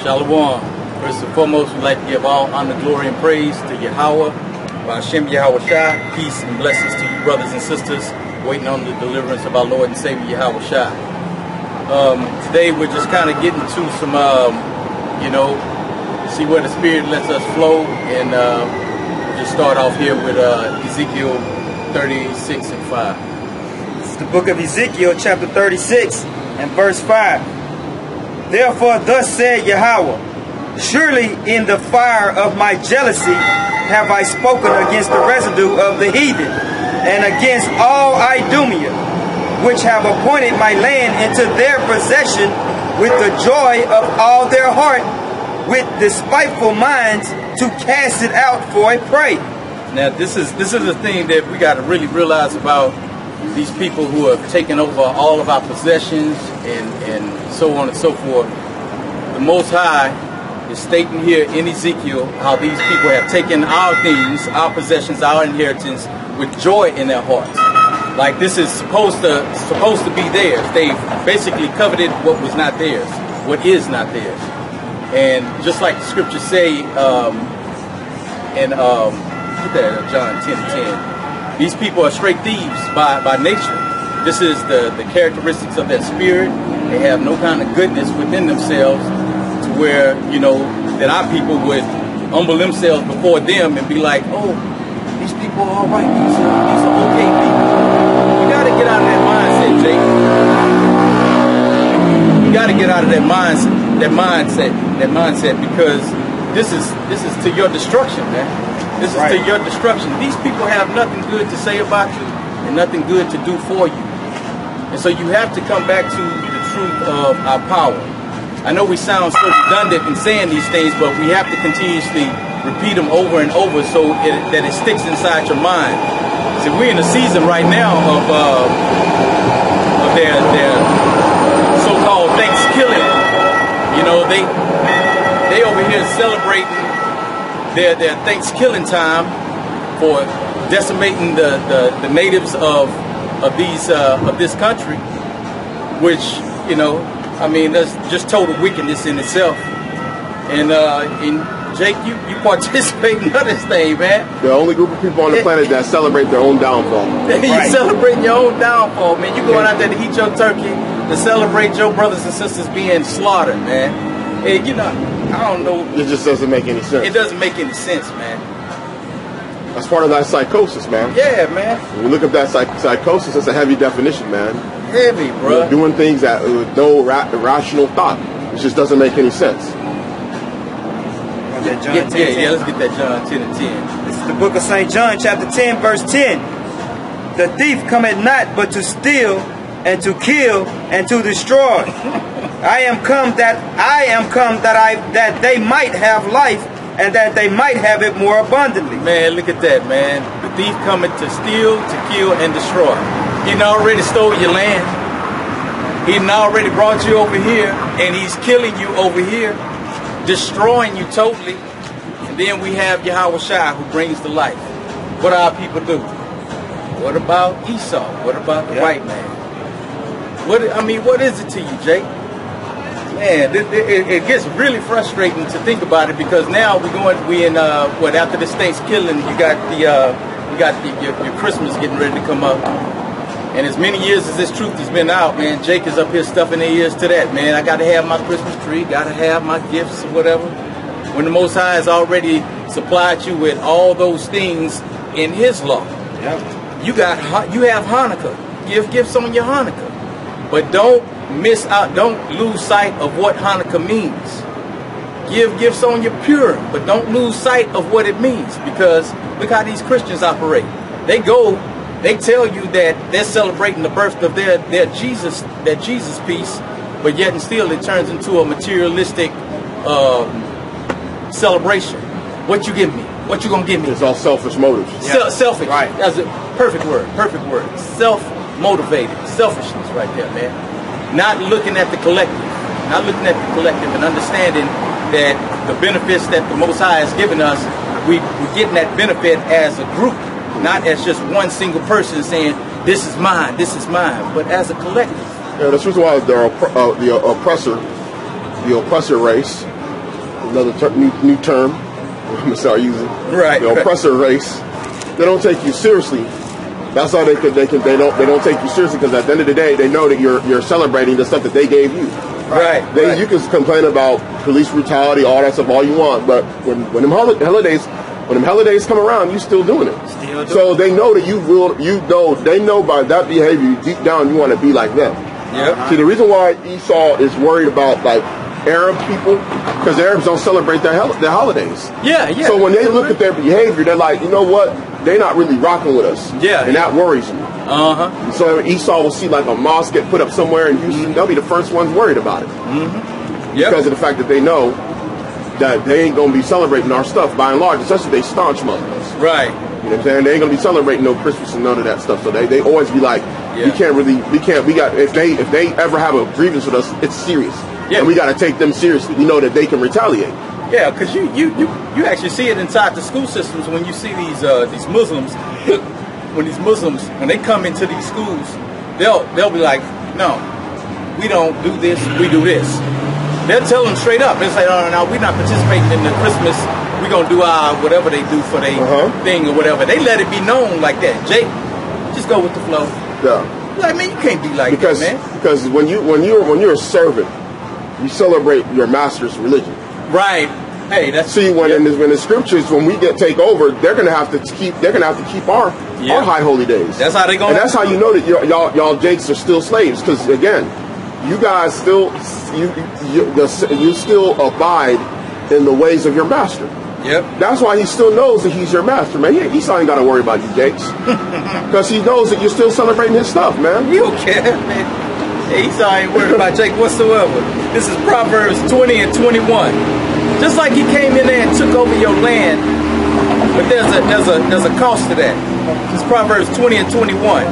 Shalom. First and foremost, we'd like to give all honor, glory, and praise to Yahweh, thegospelofyahawashi. Peace and blessings to you, brothers and sisters, waiting on the deliverance of our Lord and Savior, Yahawashi. Today, we're just kind of getting to some, see where the Spirit lets us flow, and just start off here with Ezekiel 36 and 5. It's the book of Ezekiel, chapter 36 and verse 5. Therefore, thus said Yahweh, surely in the fire of my jealousy have I spoken against the residue of the heathen, and against all Idumea, which have appointed my land into their possession with the joy of all their heart, with despiteful minds to cast it out for a prey. Now, this is the thing that we got to really realize about these people who have taken over all of our possessions and so on and so forth. The Most High is stating here in Ezekiel how these people have taken our things, our possessions, our inheritance with joy in their hearts. Like this is supposed to be theirs. They basically coveted what was not theirs, what is not theirs. And just like the scriptures say in John 10:10. These people are straight thieves by nature. This is the characteristics of their spirit. They have no kind of goodness within themselves to where, that our people would humble themselves before them and be like, oh, these people are all right. These are okay people. You got to get out of that mindset, Jake. You got to get out of that mindset because this is to your destruction, man. This is to your destruction. These people have nothing good to say about you and nothing good to do for you. And so you have to come back to the truth of our power. I know we sound so redundant in saying these things, but we have to continuously repeat them over and over so that it sticks inside your mind. See, we're in a season right now of their so-called Thanksgiving. They over here celebrating their Thanksgiving time for decimating the natives of this country, which that's just total wickedness in itself. And Jake, you participate in this thing, man. The only group of people on the planet that celebrate their own downfall. You celebrating your own downfall, man. You going out there to eat your turkey to celebrate your brothers and sisters being slaughtered, man. And I don't know. It just doesn't make any sense. It doesn't make any sense, man. That's part of that psychosis, man. Yeah, man. When you look up that psychosis, it's a heavy definition, man. Heavy, bro. You're doing things that with no rational thought. It just doesn't make any sense. Let's get that John 10 and 10. This is the book of St. John, chapter 10, verse 10. The thief cometh not but to steal and to kill and to destroy. I am come that they might have life, and that they might have it more abundantly. Man, look at that, man. The thief coming to steal, to kill, and destroy. He done already stole your land. He done already brought you over here, and he's killing you over here, destroying you totally. And then we have Yahawashi who brings the life. What do our people do? What about Esau? What about the white man? What is it to you, Jake? Man, it gets really frustrating to think about it because now after this Thanksgiving, you got your Christmas getting ready to come up, and as many years as this truth has been out, man, Jake is up here stuffing their ears to that, man. I got to have my Christmas tree, got to have my gifts or whatever. When the Most High has already supplied you with all those things in His law, you have Hanukkah. Give gifts on your Hanukkah, but don't miss out, don't lose sight of what Hanukkah means. Give gifts on your Purim, but don't lose sight of what it means, because look how these Christians operate. They tell you that they're celebrating the birth of their Jesus piece, but yet and still it turns into a materialistic celebration. What you give me? What you gonna give me? It's all selfish motives. Selfish. Right. That's a perfect word. Self-motivated. Selfishness right there, man. Not looking at the collective, and understanding that the benefits that the Most High has given us, we're getting that benefit as a group, not as just one single person saying, this is mine, but as a collective. Yeah, that's why the oppressor race another new term I'm gonna start using. Right. The oppressor race. They don't take you seriously. That's all they don't take you seriously, because at the end of the day they know that you're celebrating the stuff that they gave you. Right. You can complain about police brutality, all that stuff, all you want, but when them holidays come around, you still doing it. So they know that they know by that behavior, deep down, you want to be like them. Yeah. See, the reason why Esau is worried about like Arab people, because the Arabs don't celebrate their holidays. Yeah. So when they look at their behavior, they're like, you know what? They're not really rocking with us. Yeah. And that worries you. So Esau will see like a mosque get put up somewhere in Houston. They'll be the first ones worried about it. Because of the fact that they know that they ain't going to be celebrating our stuff by and large, especially they staunch Muslims. Right. You know what I'm saying? They ain't going to be celebrating no Christmas and none of that stuff. So they always be like, if they ever have a grievance with us, it's serious. Yeah. And we got to take them seriously. We know that they can retaliate. Yeah, because you actually see it inside the school systems when you see these Muslims. When they come into these schools, they'll be like, no, we don't do this, we do this. They'll tell them straight up. They'll say, no, we're not participating in the Christmas. We're going to do our whatever they do for their thing or whatever. They let it be known like that. Jake, just go with the flow. Yeah. Like, man, you can't be like that, man. Because when you're a servant, you celebrate your master's religion. Right. Hey, that's in the scriptures, when we take over, they're gonna have to keep our high holy days. That's how they going. And that's how you know that y'all Jakes are still slaves, because again, you guys still you still abide in the ways of your master. Yep. That's why he still knows that he's your master, man. Esau ain't got to worry about you, Jakes, because he knows that you're still celebrating his stuff, man. You don't care, man. Esau ain't worried about Jake whatsoever. This is Proverbs 20 and 21. Just like he came in there and took over your land, but there's a cost to that. This is Proverbs 20 and 21.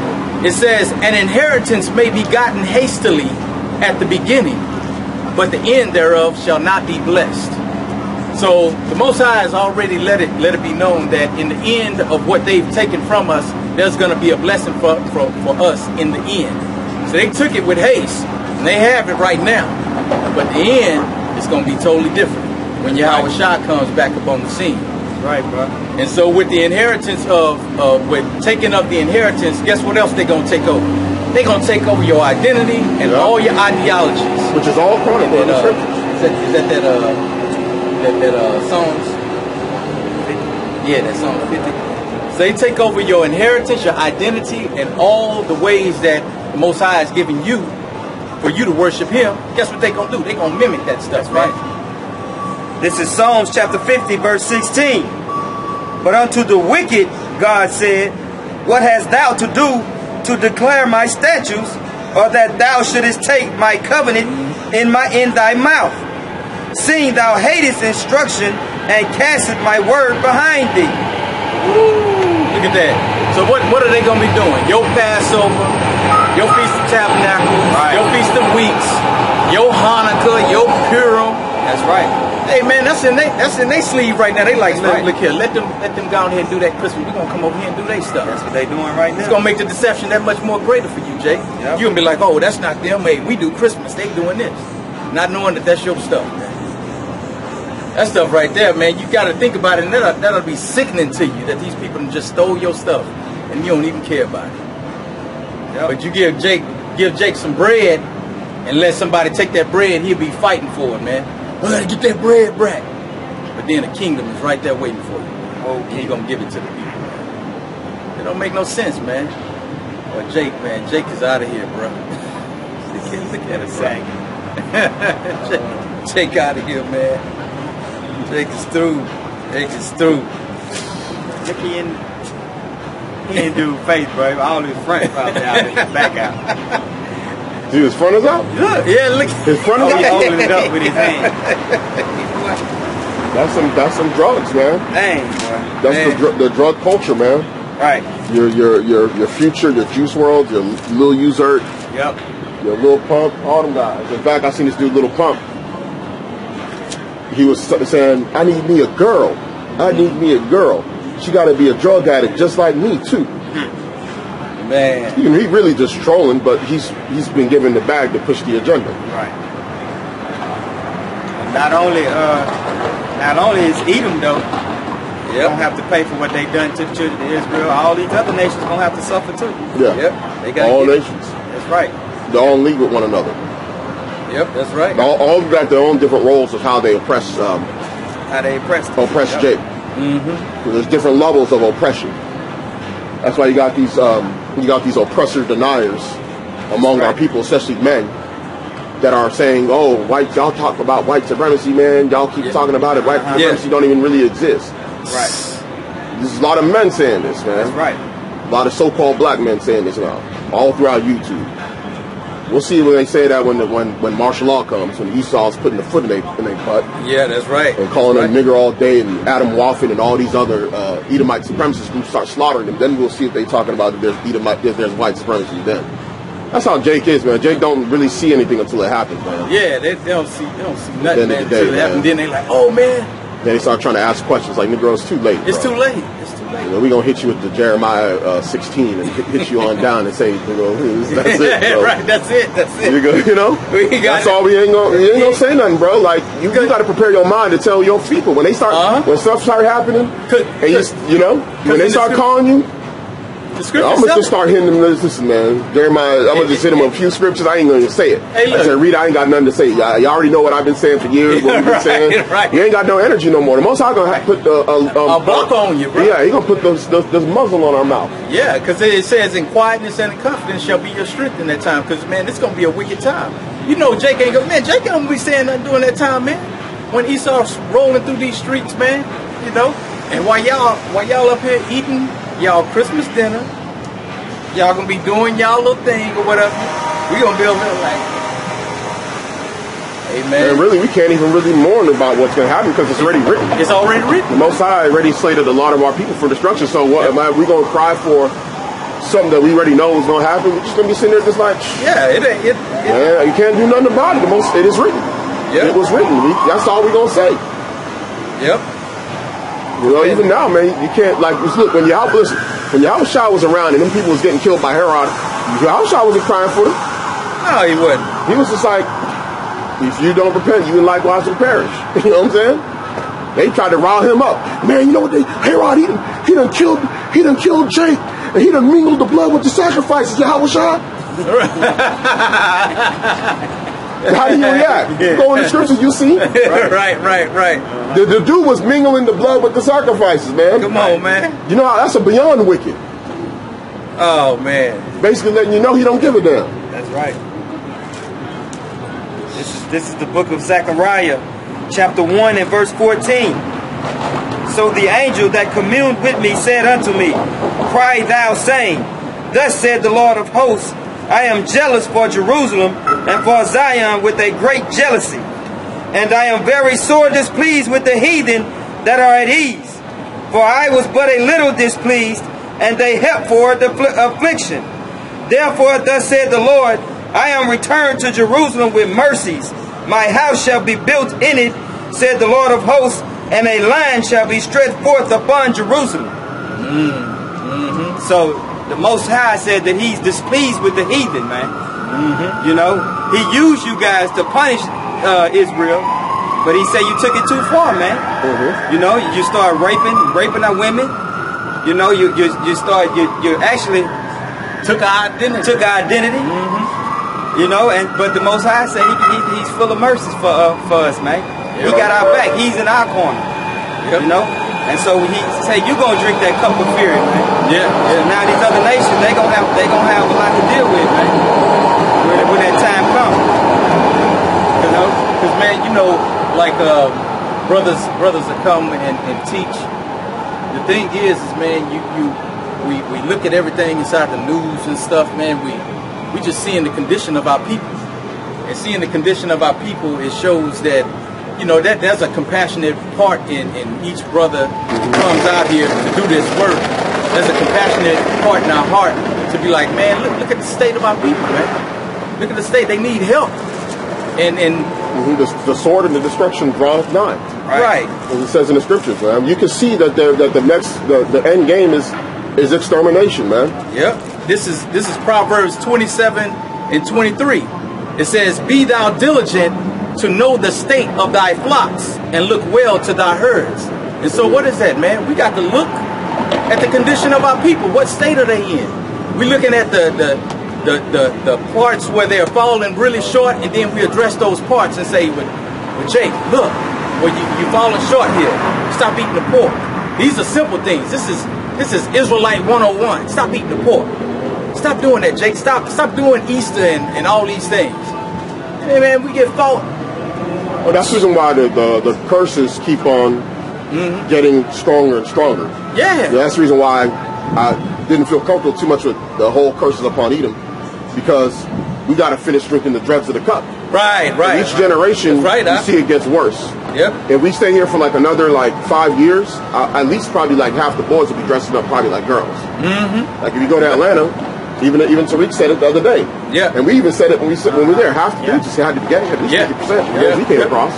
It says, an inheritance may be gotten hastily at the beginning, but the end thereof shall not be blessed. So the Most High has already let it be known that in the end of what they've taken from us, there's going to be a blessing for us in the end. So they took it with haste, and they have it right now. But the end is going to be totally different when Yahawashi comes back up on the scene. Right, bro. And so with the inheritance with taking up the inheritance, guess what else they're going to take over? They're going to take over your identity and all your ideologies. Which is all chronicled in the scriptures. Is that Psalms? Yeah, that's Psalms 50. So they take over your inheritance, your identity, and all the ways that the Most High has given you for you to worship Him. Guess what they're going to do? They're going to mimic that stuff, right? This is Psalms chapter 50, verse 16. But unto the wicked, God said, what hast thou to do to declare my statutes, or that thou shouldest take my covenant in thy mouth? Seeing thou hatest instruction, and castest my word behind thee. Ooh, look at that. So what are they going to be doing? Your Passover, your Feast of Tabernacles, your Feast of Weeks, your Hanukkah, your Purim. That's right. Hey man, that's in they sleeve right now. They like, look here, let them go on here and do that Christmas. We're gonna come over here and do their stuff. That's what they doing right now. It's gonna make the deception that much more greater for you, Jay. Yep. You're gonna be like, oh, that's not them. Hey, we do Christmas. They doing this, not knowing that that's your stuff, man. That stuff right there, man. You got to think about it, and that'll be sickening to you that these people just stole your stuff and you don't even care about it. Yep. But you give Jake some bread and let somebody take that bread, he'll be fighting for it, man. I gotta get that bread back. But then the kingdom is right there waiting for you. And you're gonna give it to the people, man. It don't make no sense, man. But Jake is out of here, bro. Look at it, Jake out of here, man. Jake is through. Look, he didn't do face, bro. All his front probably out, his back out. Dude, his front is out? Yeah, look. His front is out? He's holding it up with his hand. That's some drugs, man. Dang, boy. That's the drug culture, man. Right. Your future, your Juice World, your Lil Uzert. Yep. Your Lil Pump, all them guys. In fact, I seen this dude, Lil Pump. He was saying, I need me a girl. She got to be a drug addict just like me, too. Man. He really just trolling, but he's been given the bag to push the agenda. Right. Not only Not only is Edom though, Yep. don't have to pay for what they done to the children of Israel. All these other nations gonna have to suffer too. Yeah. Yep. They got All nations. That's right. They're all in league with one another. Yep, that's right. All got their own different roles of how they oppress How they oppressed. Yep. Jake. So there's different levels of oppression. That's why you got these oppressor deniers among our people, especially men, that are saying, "Oh, y'all talk about white supremacy, man. Y'all keep talking about it. White supremacy don't even really exist." Right. There's a lot of men saying this, man. That's right. A lot of so-called black men saying this now, all throughout YouTube. We'll see when they say that when martial law comes, when Esau's putting the foot in their butt. Yeah, that's right. And calling them nigger all day, and Adam Waffen and all these other Edomite supremacist groups start slaughtering them. Then we'll see if they talking about that there's white supremacy then. That's how Jake is, man. Jake don't really see anything until it happens, man. Yeah, they don't see nothing, man, until it man. happens. Then they like, oh man, Then they start trying to ask questions like, "Nigga, it's too late. it's bro. too late. It's too late." You know, we gonna hit you with the Jeremiah 16 and hit you on down and say, that's it, bro. Right, that's it. You know, that's all. We ain't gonna say nothing, bro. Like you got to prepare your mind to tell your people when they start when stuff start happening, and when they start calling you. I'm gonna just start hitting them. Listen, man, Jeremiah. I'm gonna just hit them a few scriptures. I ain't gonna even say it. Hey, I said, Rita, I ain't got nothing to say. Y'all already know what I've been saying for years. What we've been saying. Right. You ain't got no energy no more. The Most High gonna put a block on you, bro. Yeah, he gonna put this muzzle on our mouth. Yeah, because it says, "In quietness and in confidence shall be your strength in that time." Because man, it's gonna be a wicked time. You know, Jake ain't gonna be saying nothing during that time, man. When Esau's rolling through these streets, man, you know, and while y'all up here eating y'all Christmas dinner. Y'all gonna be doing y'all little thing or whatever. We gonna be over there like, hey man. And really, we can't even really mourn about what's gonna happen because it's already written. It's already written. The Most High already slated a lot of our people for destruction. So what am I? We gonna cry for something that we already know is gonna happen? We're just gonna be sitting there just like, yeah, man, you can't do nothing about it. It is written. Yep. It was written. That's all we gonna say. Yep. You know, even now, man, you can't look when Yahushua was around and them people was getting killed by Herod. Yahushua wasn't crying for them. No, he wasn't. He was just like, if you don't repent, you will likewise will perish. You know what I'm saying? They tried to rile him up. Man, you know what? Herod, he done killed Jake, and he done mingled the blood with the sacrifices. Yahushua. How do you react? Yeah. Go in the scriptures, you see. Right. The dude was mingling the blood with the sacrifices, man. Come on, man. You know that's a beyond wicked. Oh man. Basically letting you know he don't give a damn. That's right. This is the book of Zechariah, chapter 1 and verse 14. So the angel that communed with me said unto me, Cry thou, saying, Thus said the Lord of hosts, I am jealous for Jerusalem and for Zion with a great jealousy. And I am very sore displeased with the heathen that are at ease. For I was but a little displeased, and they helped for the affliction. Therefore thus said the Lord, I am returned to Jerusalem with mercies. My house shall be built in it, said the Lord of hosts, and a line shall be stretched forth upon Jerusalem. So the Most High said that he's displeased with the heathen, man. You know, he used you guys to punish Israel, but he said you took it too far, man. You know, you start raping our women. You know, you actually took our identity. You know, but the Most High said he's full of mercies for us, man. He got our back. He's in our corner. You know. And so he say you gonna drink that cup of fury, man. Yeah. So now these other nations they gonna have a lot to deal with, man. When that time comes. You know, because man, you know, like brothers that come and teach. The thing is man, we look at everything inside the news and stuff, man. We just seeing the condition of our people, and seeing the condition of our people, it shows that. You know, that there's a compassionate part in each brother who comes out here to do this work. There's a compassionate part in our heart to be like, man, look at the state of our people, man. Look at the state. They need help. And the sword and the destruction draweth nigh. Right. As it says in the scriptures, man. You can see that the end game is extermination, man. Yep. This is Proverbs 27 and 23. It says, Be thou diligent to know the state of thy flocks, and look well to thy herds. And so what is that, man? We got to look at the condition of our people. What state are they in? We're looking at the parts where they're falling really short, and then we address those parts and say, well Jake, look, well, you're falling short here. Stop eating the pork. These are simple things. This is Israelite 101. Stop eating the pork. Stop doing that, Jake. Stop doing Easter and all these things. Hey, man, we get fault. Well, that's the reason why the curses keep on getting stronger and stronger. Yeah. That's the reason why I didn't feel comfortable too much with the whole curses upon Edom, because we got to finish drinking the dregs of the cup. Right. And each generation, you see it gets worse. Yep. If we stay here for like another 5 years, at least probably like half the boys will be dressing up probably like girls. Like if you go to Atlanta, even Tariq said it the other day. Yeah. And we even said it when we were there. Half the dudes just had to be gay. At least 50%. We came across.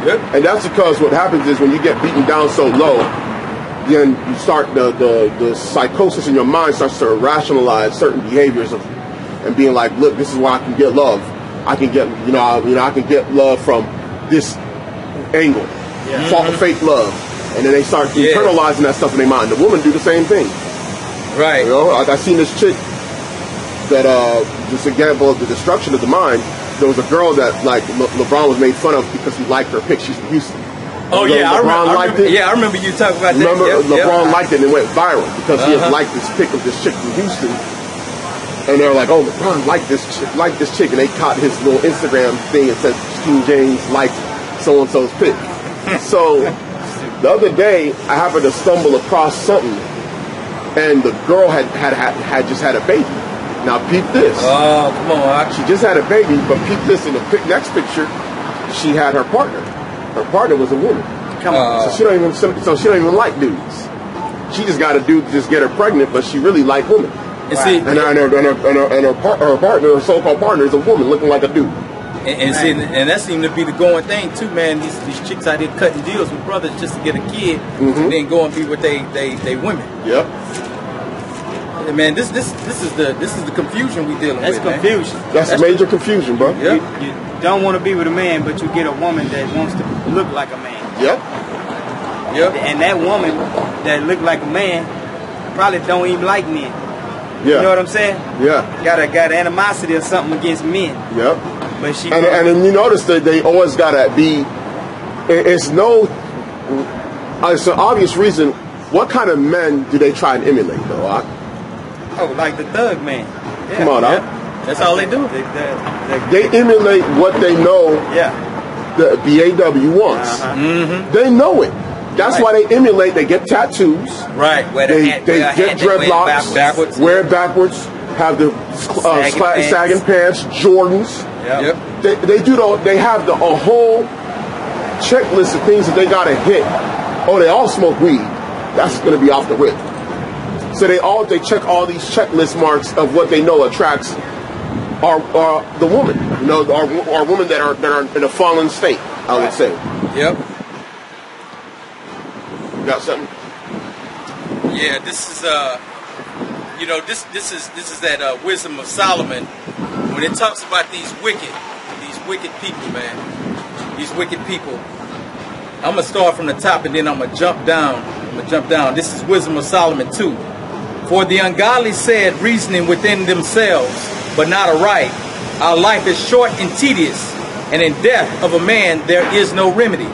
Yep. And that's because what happens is when you get beaten down so low, then you start the psychosis in your mind starts to rationalize certain behaviors and being like, look, this is why I can get love. I can get I can get love from this angle, fake love, and then they start internalizing that stuff in their mind. The women do the same thing. Right. You know, like I seen this chick that just example of the destruction of the mind. There was a girl that like LeBron was made fun of because he liked her pic. She's from Houston. Oh yeah, LeBron liked it. Yeah, I remember you talking about that. Remember, LeBron liked it and it went viral because he had liked this pic of this chick from Houston. And they're like, oh, LeBron liked this chick, and they caught his little Instagram thing and said King James liked so-and-so's pic. So the other day, I happened to stumble across something, and the girl had just had a baby. Now peep this. Oh, come on! She just had a baby, but peep this in the next picture. She had her partner. Her partner was a woman. Come on. So she don't even like dudes. She just got a dude to just get her pregnant, but she really liked women. And see, her partner, her so-called partner, is a woman looking like a dude. And that seemed to be the going thing too, man. These chicks out here cutting deals with brothers just to get a kid, and then go and be with they women. Yep. And man, this is the confusion we dealing with. That's confusion. That's major confusion, bro. Yep. You don't want to be with a man, but you get a woman that wants to look like a man. Yep. And that woman that look like a man probably don't even like men. Yeah. You know what I'm saying? Yeah. Got animosity or something against men. Yep. But she and then you notice that they always gotta be. It's an obvious reason. What kind of men do they try and emulate, though? Oh, like the thug man. Yeah. Come on, That's all they do. They emulate what they know. Yeah. The BAW wants. They know it. That's why they emulate. They get tattoos. Right. They get dreadlocks. Wear it backwards. Have the sagging pants. Jordans. Yep. They do. They have a whole checklist of things that they gotta hit. Oh, they all smoke weed. That's gonna be off the rip. So they check all these checklist marks of what they know attracts the woman. You know, our women that are in a fallen state. I would say. Yep. Got something? Yeah, this is this is that wisdom of Solomon when it talks about these wicked people, man. These wicked people. I'm gonna start from the top and then I'm gonna jump down. This is wisdom of Solomon 2. For the ungodly said, reasoning within themselves, but not aright, our life is short and tedious, and in death of a man there is no remedy.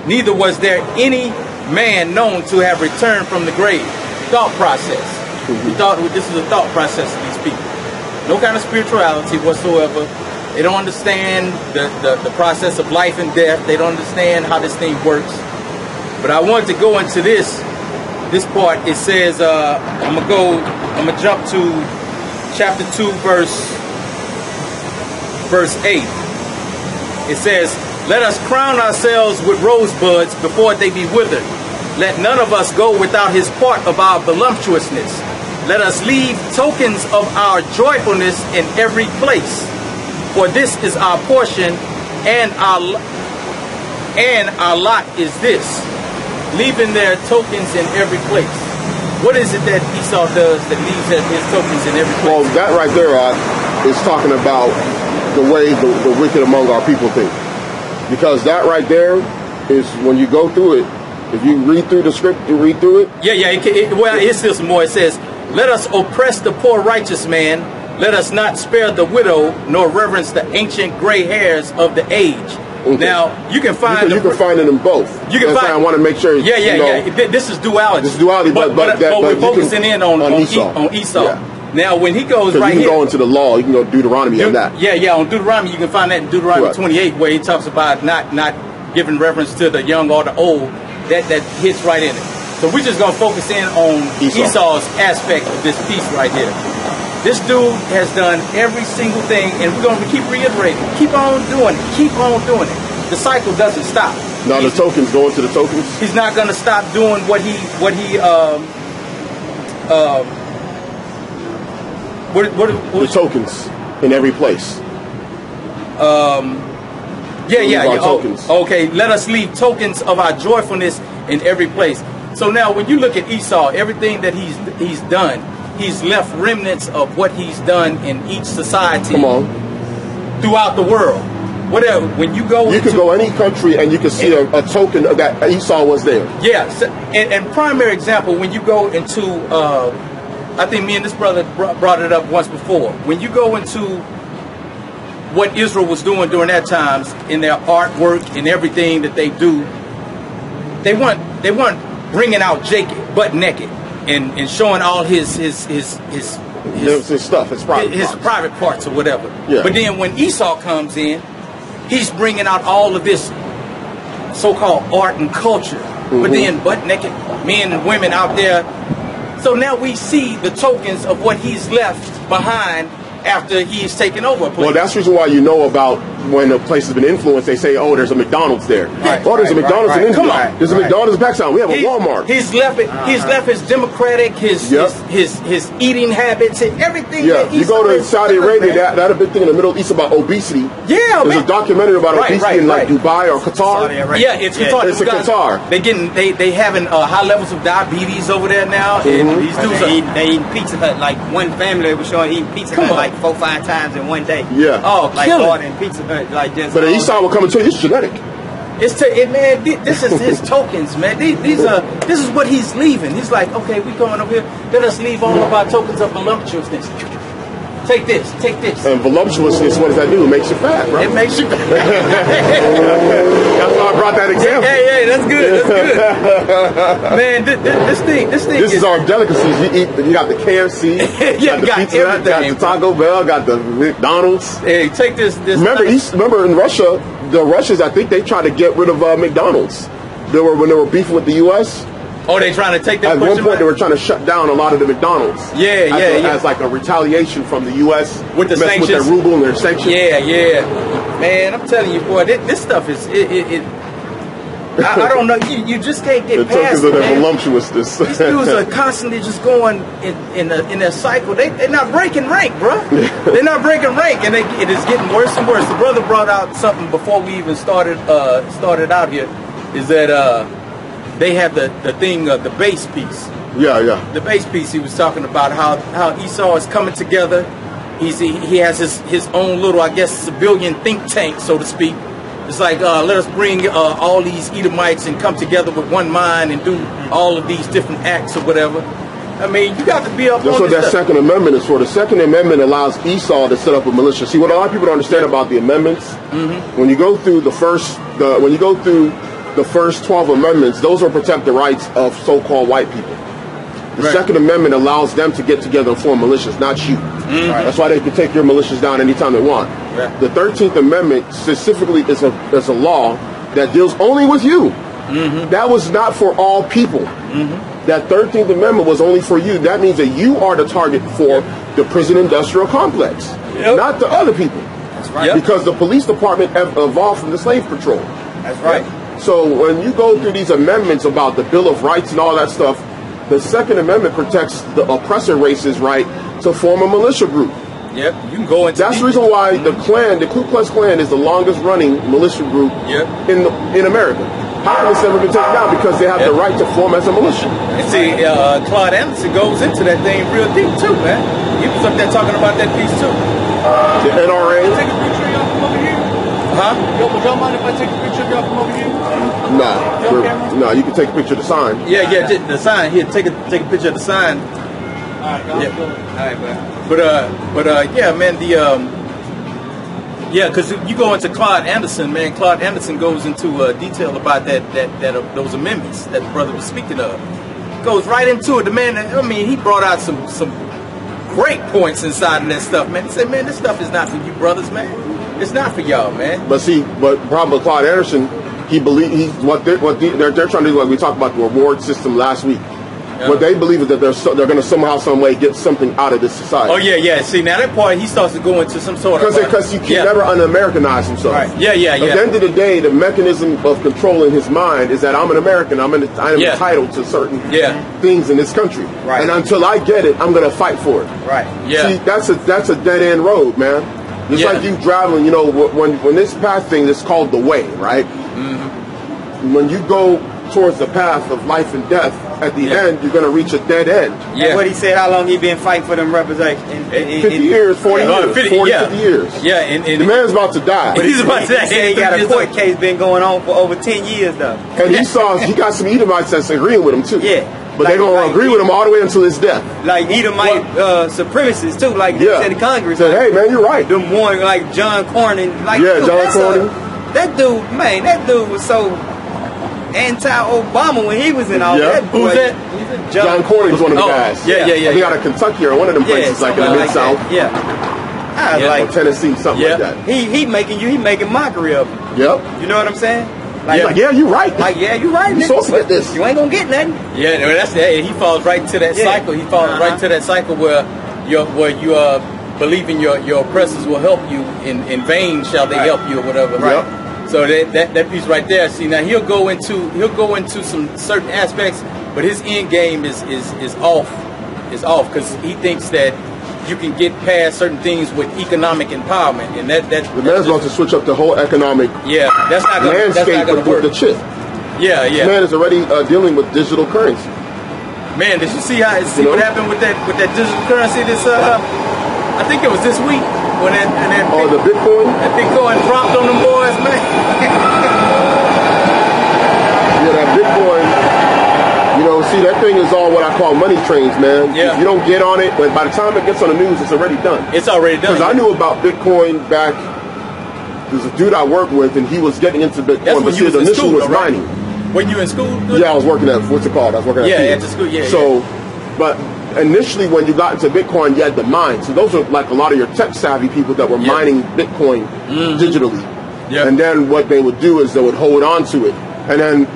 Neither was there any man known to have returned from the grave. Thought process. We thought this is a thought process of these people. No kind of spirituality whatsoever. They don't understand the process of life and death. They don't understand how this thing works. But I wanted to go into this part. It says, I'm gonna jump to chapter 2, verse 8. It says, let us crown ourselves with rosebuds before they be withered. Let none of us go without his part of our voluptuousness. Let us leave tokens of our joyfulness in every place. For this is our portion, and our lot is this, leaving their tokens in every place. What is it that Esau does that leaves his tokens in every place? Well, that right there is talking about the way the wicked among our people think. Because that right there is when you go through it, if you read through the script, you read through it. Yeah. Well, it's still some more. It says, "Let us oppress the poor righteous man. Let us not spare the widow, nor reverence the ancient gray hairs of the age." Okay. Now you can find you can find it in both. You can find. I want to make sure. Yeah. This is duality. This is duality, but we're focusing in on Esau. Yeah. Now when he goes right here, you can go into the law. You can go Deuteronomy on that. Yeah. On Deuteronomy, you can find that in Deuteronomy 28, where he talks about not giving reference to the young or the old. That hits right in it. So we're just gonna focus in on Esau's aspect of this piece right here. This dude has done every single thing, and we're going to keep reiterating. Keep on doing it. Keep on doing it. The cycle doesn't stop. Now the tokens, going to the tokens? He's not going to stop doing what the tokens in every place. Tokens. Okay, let us leave tokens of our joyfulness in every place. So now when you look at Esau, everything that he's done, he's left remnants of what he's done in each society. Come on. Throughout the world. Whatever. When you go, you can go any country and you can see a token of that Esau was there. Yeah. So, and primary example, when you go into, I think me and this brother brought it up once before. When you go into what Israel was doing during that times in their artwork and everything that they do, they weren't bringing out Jacob butt naked. And showing all his stuff, his private parts or whatever. Yeah. But then when Esau comes in, he's bringing out all of this so-called art and culture. But then butt naked men and women out there. So now we see the tokens of what he's left behind after he's taken over a place. Well, that's the reason why you know about when a place has been influenced, they say, oh, there's a McDonald's there. Right, there's a McDonald's in India. Come on. There's a McDonald's in Pakistan. We have a Walmart. He's left his democratic, his eating habits, and everything. Yeah, you go to Saudi Arabia, that a big thing in the Middle East about obesity. Yeah, there's a documentary about obesity in like Dubai or Qatar. Yeah, it's Qatar. They having high levels of diabetes over there now, and these dudes they eating Pizza Hut. Like one family was showing eating Pizza Hut like 4-5 times in one day. Yeah. Oh, like ordering Pizza Hut, like just. But Esau will come and tell you it's genetic. Man, this is his tokens, man. This is what he's leaving. He's like, okay, we going over here. Let us leave all of our tokens of voluptuousness. Take this. And voluptuousness, what does that do? It makes you fat, right? It makes you fat. That's why I brought that example. Hey, that's good. Man, this thing is our delicacies. You got the KFC, you got the Pizza Hut, got the Taco Bell, got the McDonald's. Hey, take this. Remember in Russia, the Russians, I think they tried to get rid of McDonald's. When they were beefing with the U.S. Oh, they trying to take that. At one point, they were trying to shut down a lot of the McDonald's. As like a retaliation from the U.S. with the sanctions, with their ruble and their sanctions. Yeah. Man, I'm telling you, boy, this stuff is I don't know. You just can't get past it. The voluptuousness. These dudes are constantly just going in their cycle. They're not breaking rank, bro. They're not breaking rank, and it is getting worse and worse. The brother brought out something before we even started out here. Is that they have the thing of the base piece. Yeah. The base piece. He was talking about how Esau is coming together. He has his own little, I guess, civilian think tank, so to speak. It's like, let us bring all these Edomites and come together with one mind and do all of these different acts or whatever. I mean, you got to be up on this. That's what that Second Amendment is for. The Second Amendment allows Esau to set up a militia. See, what a lot of people don't understand about the amendments, when you go through the first 12 amendments, those will protect the rights of so-called white people. The Second Amendment allows them to get together and form militias, not you. That's why they can take your militias down anytime they want. The 13th Amendment specifically is a law that deals only with you. That was not for all people. That 13th Amendment was only for you. That means that you are the target for the prison industrial complex, not the other people. That's right. Because the police department evolved from the slave patrol. That's right. So when you go through these amendments about the Bill of Rights and all that stuff, the Second Amendment protects the oppressor race's right to form a militia group. Yep, you can go into. That's the reason why the Ku Klux Klan is the longest running militia group in America. How come it's never been taken down? Because they have the right to form as a militia. And see, Claude Anderson goes into that thing real deep too, man. He was up there talking about that piece too. The NRA. Take a picture of y'all from over here. Huh? Yo, would y'all mind if I take a picture of y'all from over here? No, you can take a picture of the sign. Yeah, the sign. Here, take a picture of the sign. Yeah. But yeah, man, because you go into Claude Anderson, man. Claude Anderson goes into detail about those amendments that the brother was speaking of. Goes right into it. The man, I mean, he brought out some great points inside of that stuff, man. He said, man, this stuff is not for you brothers, man. It's not for y'all, man. But problem with Claude Anderson, what they're trying to do, like we talked about the reward system last week. What they believe is that they're going to somehow, some way get something out of this society. Oh yeah. See, now that part he starts to go into some sort of because he can never un-Americanize himself. Right. Yeah. At the end of the day, the mechanism of controlling his mind is that I'm an American. I am entitled to certain things in this country. Right. And until I get it, I'm going to fight for it. Right. Yeah. See, that's a dead end road, man. It's like you driving. You know, when this path thing is called the way, right? Mm-hmm. When you go towards the path of life and death, at the end, you're going to reach a dead end. Yeah. And what he said, how long he been fighting for them representatives? 50 years, 40 years. 50 years. Yeah. And the man's about to die. He's about to die. He said he got a court case been going on for over 10 years, though. And he got some Edomites that's agreeing with him, too. Yeah. But they're going to agree with him all the way until his death. Like Edomite supremacists, too. Like they said in Congress. Said, hey, man, you're right. Them one, like John Cornyn. Like, John Cornyn. That dude was so anti-Obama when he was in all that. Who's that? John Cornyn was one of the guys. Yeah. I think out of Kentucky or one of them places, like in the Mid-South. I was like Tennessee, something like that. He making mockery of him. Yep. You know what I'm saying? He's like, you're right. Like, you're right. You're supposed to get this. You ain't gonna get nothing. Yeah, that's he falls right into that cycle. He falls right to that cycle where you believing your oppressors will help you. In vain shall they help you or whatever. Right. So that piece right there. See, now he'll go into some certain aspects, but his end game is off. Is off because he thinks that you can get past certain things with economic empowerment, and the man's about to switch up the whole economic that's not gonna, landscape with the chip. Yeah. This man is already dealing with digital currency. Man, did you see what happened with that digital currency? This I think it was this week when the Bitcoin. That Bitcoin dropped on them boys, man. That Bitcoin. You know, see, that thing is all what I call money trains, man. Yeah. If you don't get on it, but by the time it gets on the news, it's already done. It's already done. Because I knew about Bitcoin back. There's a dude I worked with, and he was getting into Bitcoin. That's when you was in school, was right? mining. When you in school? Yeah, I was working at, what's it called? I was working at the school, So, but initially when you got into Bitcoin, you had to mine. So those are like a lot of your tech-savvy people that were mining Bitcoin digitally. Yeah. And then what they would do is they would hold on to it. And then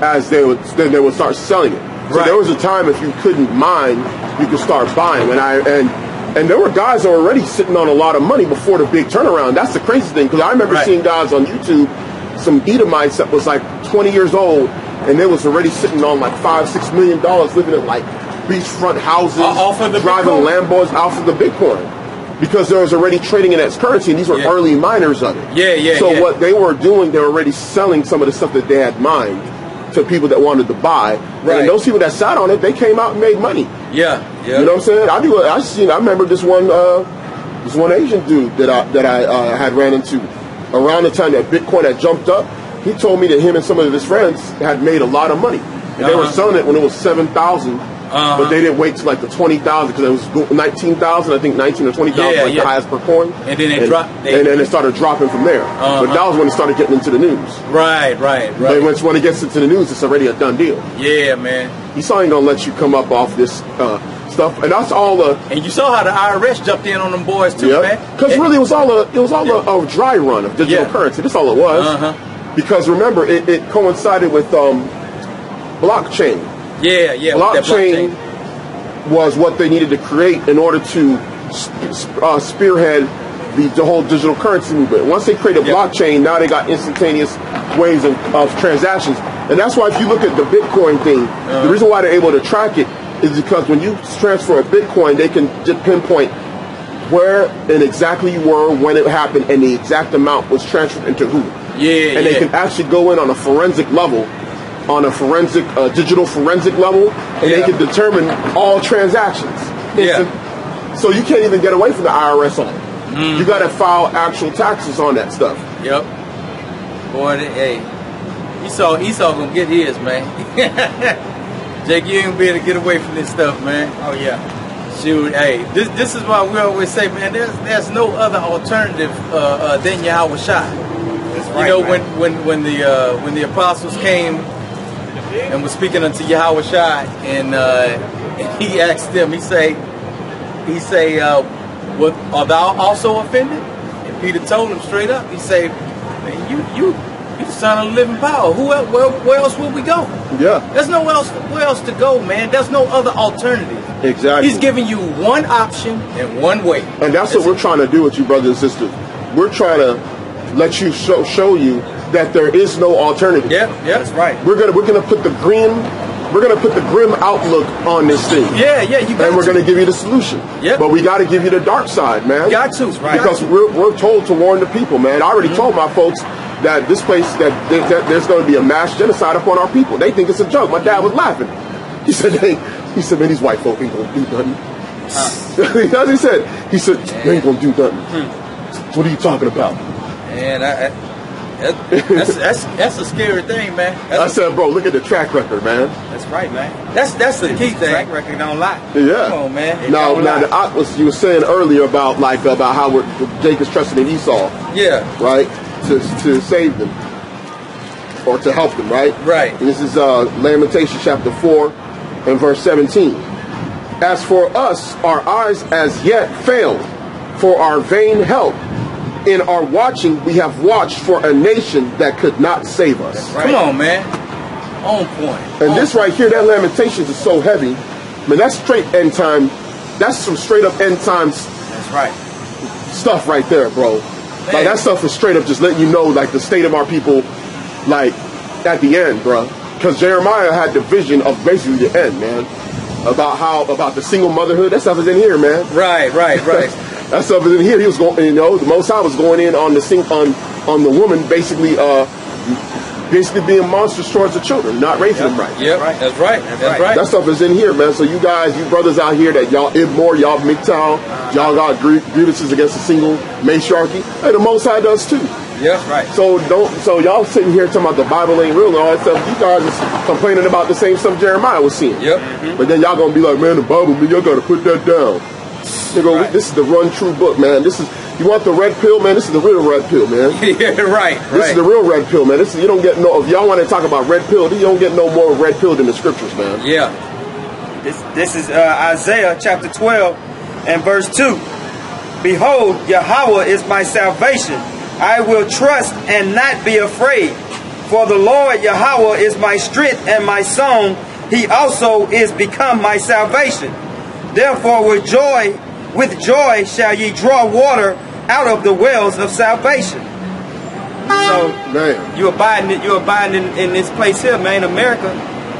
they would start selling it. So there was a time if you couldn't mine, you could start buying. And there were guys that were already sitting on a lot of money before the big turnaround. That's the crazy thing, because I remember seeing guys on YouTube, some Edomites that was like 20 years old, and they was already sitting on like $5-6 million, living in like beachfront houses, driving Lambos off of the Bitcoin, because there was already trading in its currency, and these were early miners of it. So what they were doing, they were already selling some of the stuff that they had mined to people that wanted to buy, and those people that sat on it, they came out and made money. You know what I'm saying? I remember this one Asian dude that I had ran into around the time that Bitcoin had jumped up. He told me that him and some of his friends had made a lot of money, and they were selling it when it was 7,000. But they didn't wait till like the 20,000, because it was 19,000, I think 19 or 20,000, the highest per coin. And then it dropped. And then it started dropping from there. But that was when it started getting into the news. Right. But when it gets into the news, it's already a done deal. Yeah, man. Esau ain't gonna let you come up off this stuff, and that's all And you saw how the IRS jumped in on them boys too, man. Because really, it was all a dry run of digital currency. That's all it was. Because remember, it coincided with blockchain. Blockchain was what they needed to create in order to spearhead the whole digital currency movement. Once they created blockchain, now they got instantaneous ways of transactions. And that's why if you look at the Bitcoin thing, the reason why they're able to track it is because when you transfer a Bitcoin, they can just pinpoint where and exactly you were, when it happened, and the exact amount was transferred into who. And they can actually go in on a forensic level, on a digital forensic level, and they can determine all transactions. So you can't even get away from the IRS on it. You got to file actual taxes on that stuff. Boy, Esau gonna get his, man. Jake, you ain't gonna be able to get away from this stuff, man. Oh yeah. Shoot, hey, this is why we always say, man, there's no other alternative than Yahawashi. That's right, you know, man. when the apostles came and was speaking unto Yahawashi, and he asked them, he say, "What, are thou also offended?" And Peter told him straight up. He say, "Man, you the son of the living power. Where else will we go? Yeah. There's nowhere else to go, man. There's no other alternative." Exactly. He's giving you one option and one way. And that's what we're trying to do with you, brothers and sisters. We're trying to let you show you that there is no alternative. Yeah, That's right. We're gonna put the grim outlook on this thing. Yeah, you got And we're going to give you the solution. Yep. But we got to give you the dark side, man. Got to, right. Because we're told to warn the people, man. I already told my folks that this place, that there's going to be a mass genocide upon our people. They think it's a joke. My dad was laughing. He said, man, these white folk ain't going to do nothing. That's what he said. He said, they ain't going to do nothing. What are you talking about? Man, that's a scary thing, man. I said, bro, look at the track record, man. That's right, man. That's the key thing. Track record don't lie. Yeah. Come on, man. Now you were saying earlier about how Jake is trusting in Esau. Yeah. Right? To save them. Or to help them, right? Right. And this is Lamentations chapter 4 and verse 17. As for us, our eyes as yet failed for our vain help. In our watching, we have watched for a nation that could not save us. Right. Come on, man. On point. And this right here, that Lamentations is so heavy. Man, that's straight end time. That's some straight up end times. That's right. Stuff right there, bro. Man. Like that stuff is straight up just letting you know, like the state of our people, like at the end, bro. Because Jeremiah had the vision of basically the end, man. About the single motherhood. That stuff is in here, man. Right. That stuff is in here. He was going, the Most High was going in on on the woman, basically being monstrous towards the children, not raising them right. Yep, right. That's right. That stuff is in here, man. So you guys, you brothers out here that y'all Ibmore, y'all MGTOW, y'all got grievances against a single matriarchy. Hey, the Most High does too. Yeah, right. So y'all sitting here talking about the Bible ain't real and all that stuff. You guys is complaining about the same stuff Jeremiah was seeing. Yep. Mm-hmm. But then y'all gonna be like, man, the Bible, man, y'all gotta put that down. Right. This is the run true book, man. You want the red pill, man? This is the real red pill, man. Yeah, right. This is the real red pill, man. You don't get no. If y'all want to talk about red pill, you don't get no more red pill than the scriptures, man. Yeah. This is Isaiah chapter 12 and verse 2. Behold, Yahweh is my salvation. I will trust and not be afraid. For the Lord Yahweh is my strength and my song. He also is become my salvation. Therefore with joy shall ye draw water out of the wells of salvation. So man, you abiding in this place here, man, America,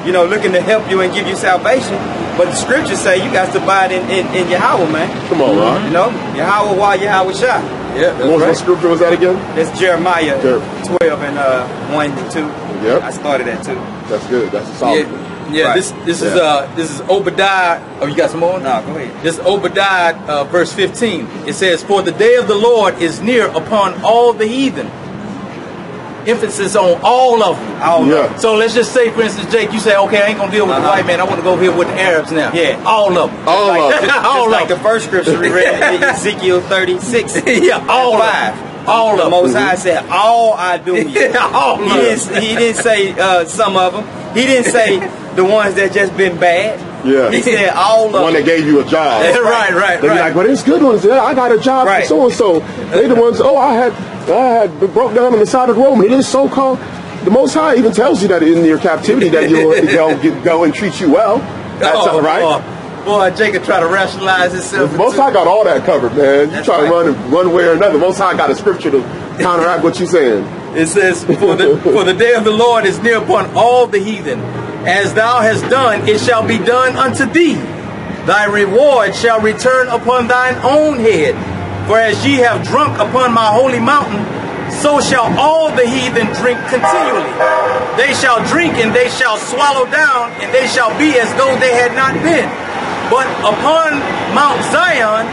looking to help you and give you salvation. But the scriptures say you got to abide in Yahweh, man. Come on, Ron. Yahweh wa Yahweh Shah. Yeah, what scripture was that again? That's Jeremiah 12 and 1 and 2. Yep. I started at 2. That's good. That's a solid one. Yeah, Right. this is Obadiah. Oh, you got some more? No, go ahead. This is Obadiah verse 15. It says, "For the day of the Lord is near upon all the heathen." Emphasis on all of them. All of them. So let's just say, for instance, Jake, you say, okay, I ain't gonna deal with the white man. I want to go over here with the Arabs now. Yeah. All of them. All of them. Just like the first scripture we read in Ezekiel 36. Yeah, all 5. All of the them. Most High said, all I do. Yeah, all of them. He didn't say some of them. He didn't say the ones that just been bad. Yeah. He said all of them. The one that gave you a job. Right. They be like, well, there's good ones. Yeah, I got a job for so and so. They the ones. Oh, I had broke down on the side of the road. And it is so called. The Most High even tells you that in your captivity that they'll go and treat you well. That's right. Boy, Jacob try to rationalize himself. The Most High got all that covered, man. You try to run one way or another. Most High got a scripture to counteract what you're saying. It says, for the day of the Lord is near upon all the heathen. As thou hast done, it shall be done unto thee. Thy reward shall return upon thine own head. For as ye have drunk upon my holy mountain, so shall all the heathen drink continually. They shall drink and they shall swallow down, and they shall be as though they had not been. But upon Mount Zion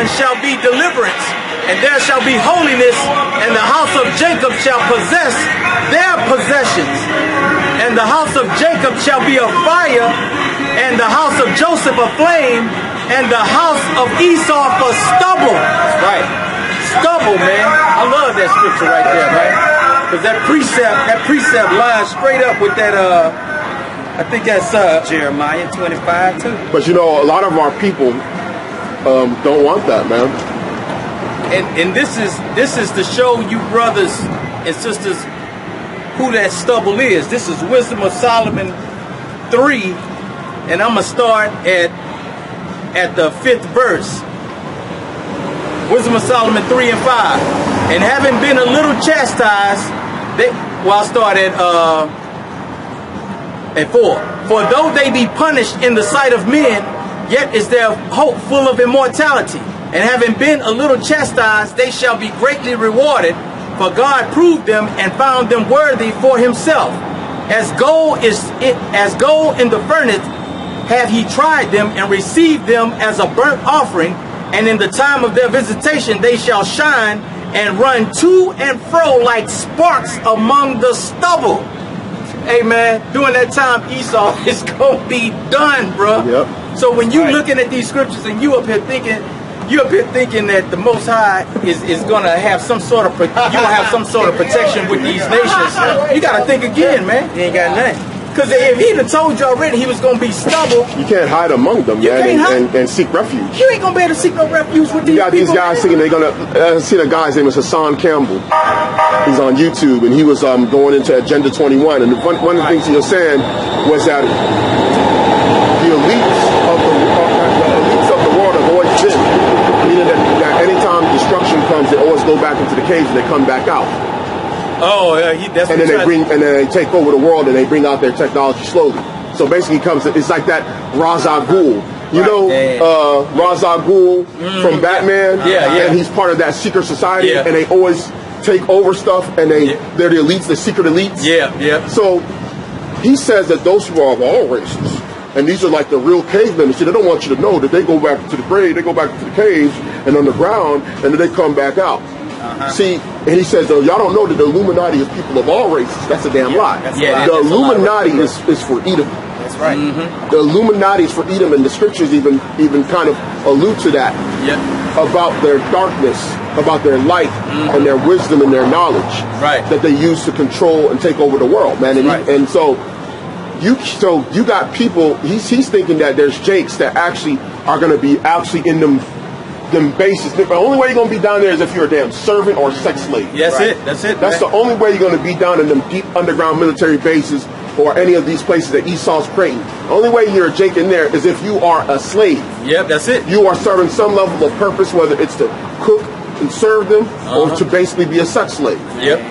shall be deliverance, and there shall be holiness, and the house of Jacob shall possess their possessions, and the house of Jacob shall be a fire, and the house of Joseph a flame, and the house of Esau for stubble. That's right. Stubble, man. I love that scripture right there, man. Because that precept lines straight up with that, I think that's Jeremiah 25 too. But you know, a lot of our people don't want that, man. And this is to show you brothers and sisters who that stubble is. This is Wisdom of Solomon 3, and I'm gonna start at the 5th verse. Wisdom of Solomon 3 and 5. And having been a little chastised, I'll start at 4. For though they be punished in the sight of men, yet is their hope full of immortality. And having been a little chastised, they shall be greatly rewarded. For God proved them and found them worthy for himself. As gold in the furnace hath he tried them and received them as a burnt offering. And in the time of their visitation they shall shine and run to and fro like sparks among the stubble. Hey man, during that time Esau is gonna be done, bro. Yep. So when you looking at these scriptures and you up here thinking that the Most High is gonna have some sort of protection with these nations, you gotta think again, man. He ain't got nothing. Because if he'd have told you already he was gonna be stubble, You can't hide among them, man, and seek refuge. you ain't gonna be able to seek no refuge with these You got people. these guys thinking they're gonna. I seen a guy's name is Hassan Campbell. He's on YouTube, and he was going into Agenda 21. And one of the things he was saying was that the elites of the world have always been, meaning that anytime destruction comes, they always go back into the caves and they come back out. Oh, that's And then they take over the world and they bring out their technology slowly. So basically, it's like that Ra's al Ghul. You know, Ra's al Ghul from Batman. Yeah. And he's part of that secret society, Yeah. and they always take over stuff, and they're the elites, the secret elites. Yeah. So he says that those people are of all races, and these are like the real cavemen. See, they don't want you to know that they go back to the grave, they go back to the caves and underground, and then they come back out. See, and he says, though, y'all don't know that the Illuminati is people of all races. That's a damn lie. The Illuminati is for Edom. That's right. The Illuminati is for Edom, and the scriptures even kind of allude to that about their darkness, about their light, and their wisdom and their knowledge that they use to control and take over the world, man. And so you got people. He's thinking that there's Jakes that actually are going to be actually in them bases. The only way you're going to be down there is if you're a damn servant or sex slave. That's it. That's the only way you're going to be down in them deep underground military bases or any of these places that Esau's creating. The only way you're a Jake in there is if you are a slave. Yep, that's it. You are serving some level of purpose, whether it's to cook and serve them or to basically be a sex slave.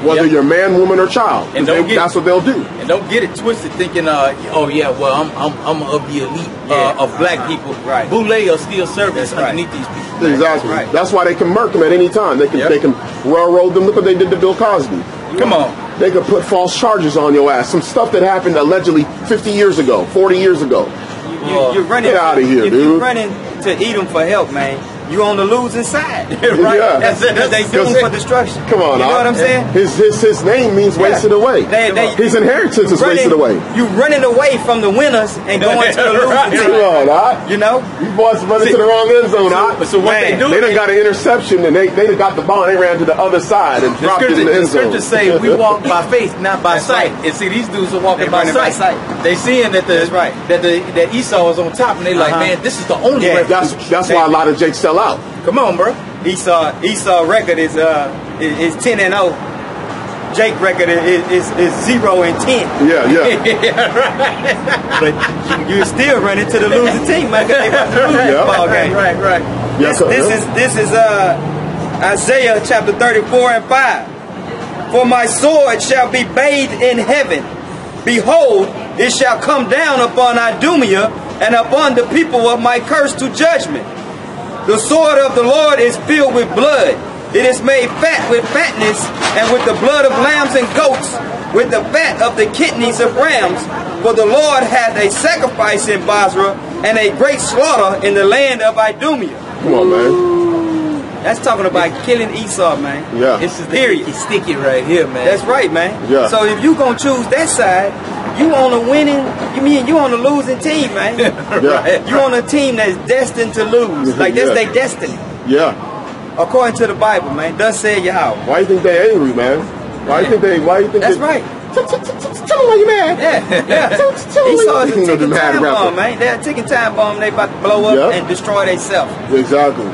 Whether you're man, woman, or child. And that's what they'll do. And don't get it twisted thinking, I'm of the elite of black people. Right. Boule are still servants underneath these people. Exactly. That's why they can murk them at any time. They can railroad them. Look what they did to Bill Cosby. Come on. They could put false charges on your ass. Some stuff that happened allegedly 50 years ago, 40 years ago. You're running. Get out of here, if dude. You're running to Edom for help, man. You on the losing side, right? Yeah. That's they doomed for destruction. Come on, you know what I'm saying? His name means wasted away. His inheritance is wasted away. You running away from the winners and going to the losing team. Come on, you know? You boys running to the wrong end zone, So what they do? They done got an interception and they done got the ball and they ran to the other side and dropped it in the end zone. The scriptures say we walk by faith, not by sight. And see, these dudes are walking by sight. They seeing that that Esau is on top, and they like, man, this is the only way. That's why a lot of Jakes sell out. Come on, bro. Esau record is 10-0. Jake record is 0-10. Yeah. But you're still running to the losing team, man. Because they about to lose this ball game. Right. This is Isaiah chapter 34 and 5. For my sword shall be bathed in heaven. Behold, it shall come down upon Idumea and upon the people of my curse to judgment. The sword of the Lord is filled with blood. It is made fat with fatness, and with the blood of lambs and goats, with the fat of the kidneys of rams. For the Lord hath a sacrifice in Basra, and a great slaughter in the land of Idumea. Come on, man. That's talking about killing Esau, man. Yeah. This is period. It's sticky right here, man. That's right, man. Yeah. So if you gonna choose that side, you on a winning. You on a losing team, man. Yeah. You on a team that's destined to lose. Like that's their destiny. Yeah. According to the Bible, man. Thus said Yahweh. Why you think they angry, man? Why you think they? That's right. Tell them why you mad. Yeah. Esau is a ticking time bomb, man. They're a ticking time bomb. They about to blow up and destroy themselves. Exactly.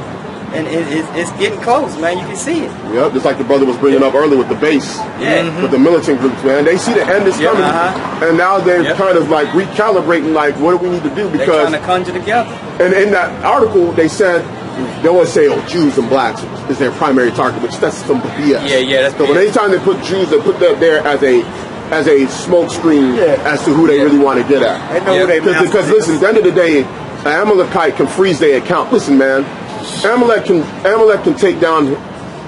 And it's getting close, man. You can see it. Yep, just like the brother was bringing up earlier with the base. Yeah. With the militant groups, man. They see the end is coming. And now they're kind of like recalibrating, like, what do we need to do? Because they're trying to conjure together. And in that article, they said, they always say, oh, Jews and blacks is their primary target, which that's some BS. Yeah, that's so BS. anytime they put Jews, they put that there as a smoke screen as to who they really want to get at. They know who they Because listen, at the end of the day, an Amalekite can freeze their account. Listen, man, Amalek can take down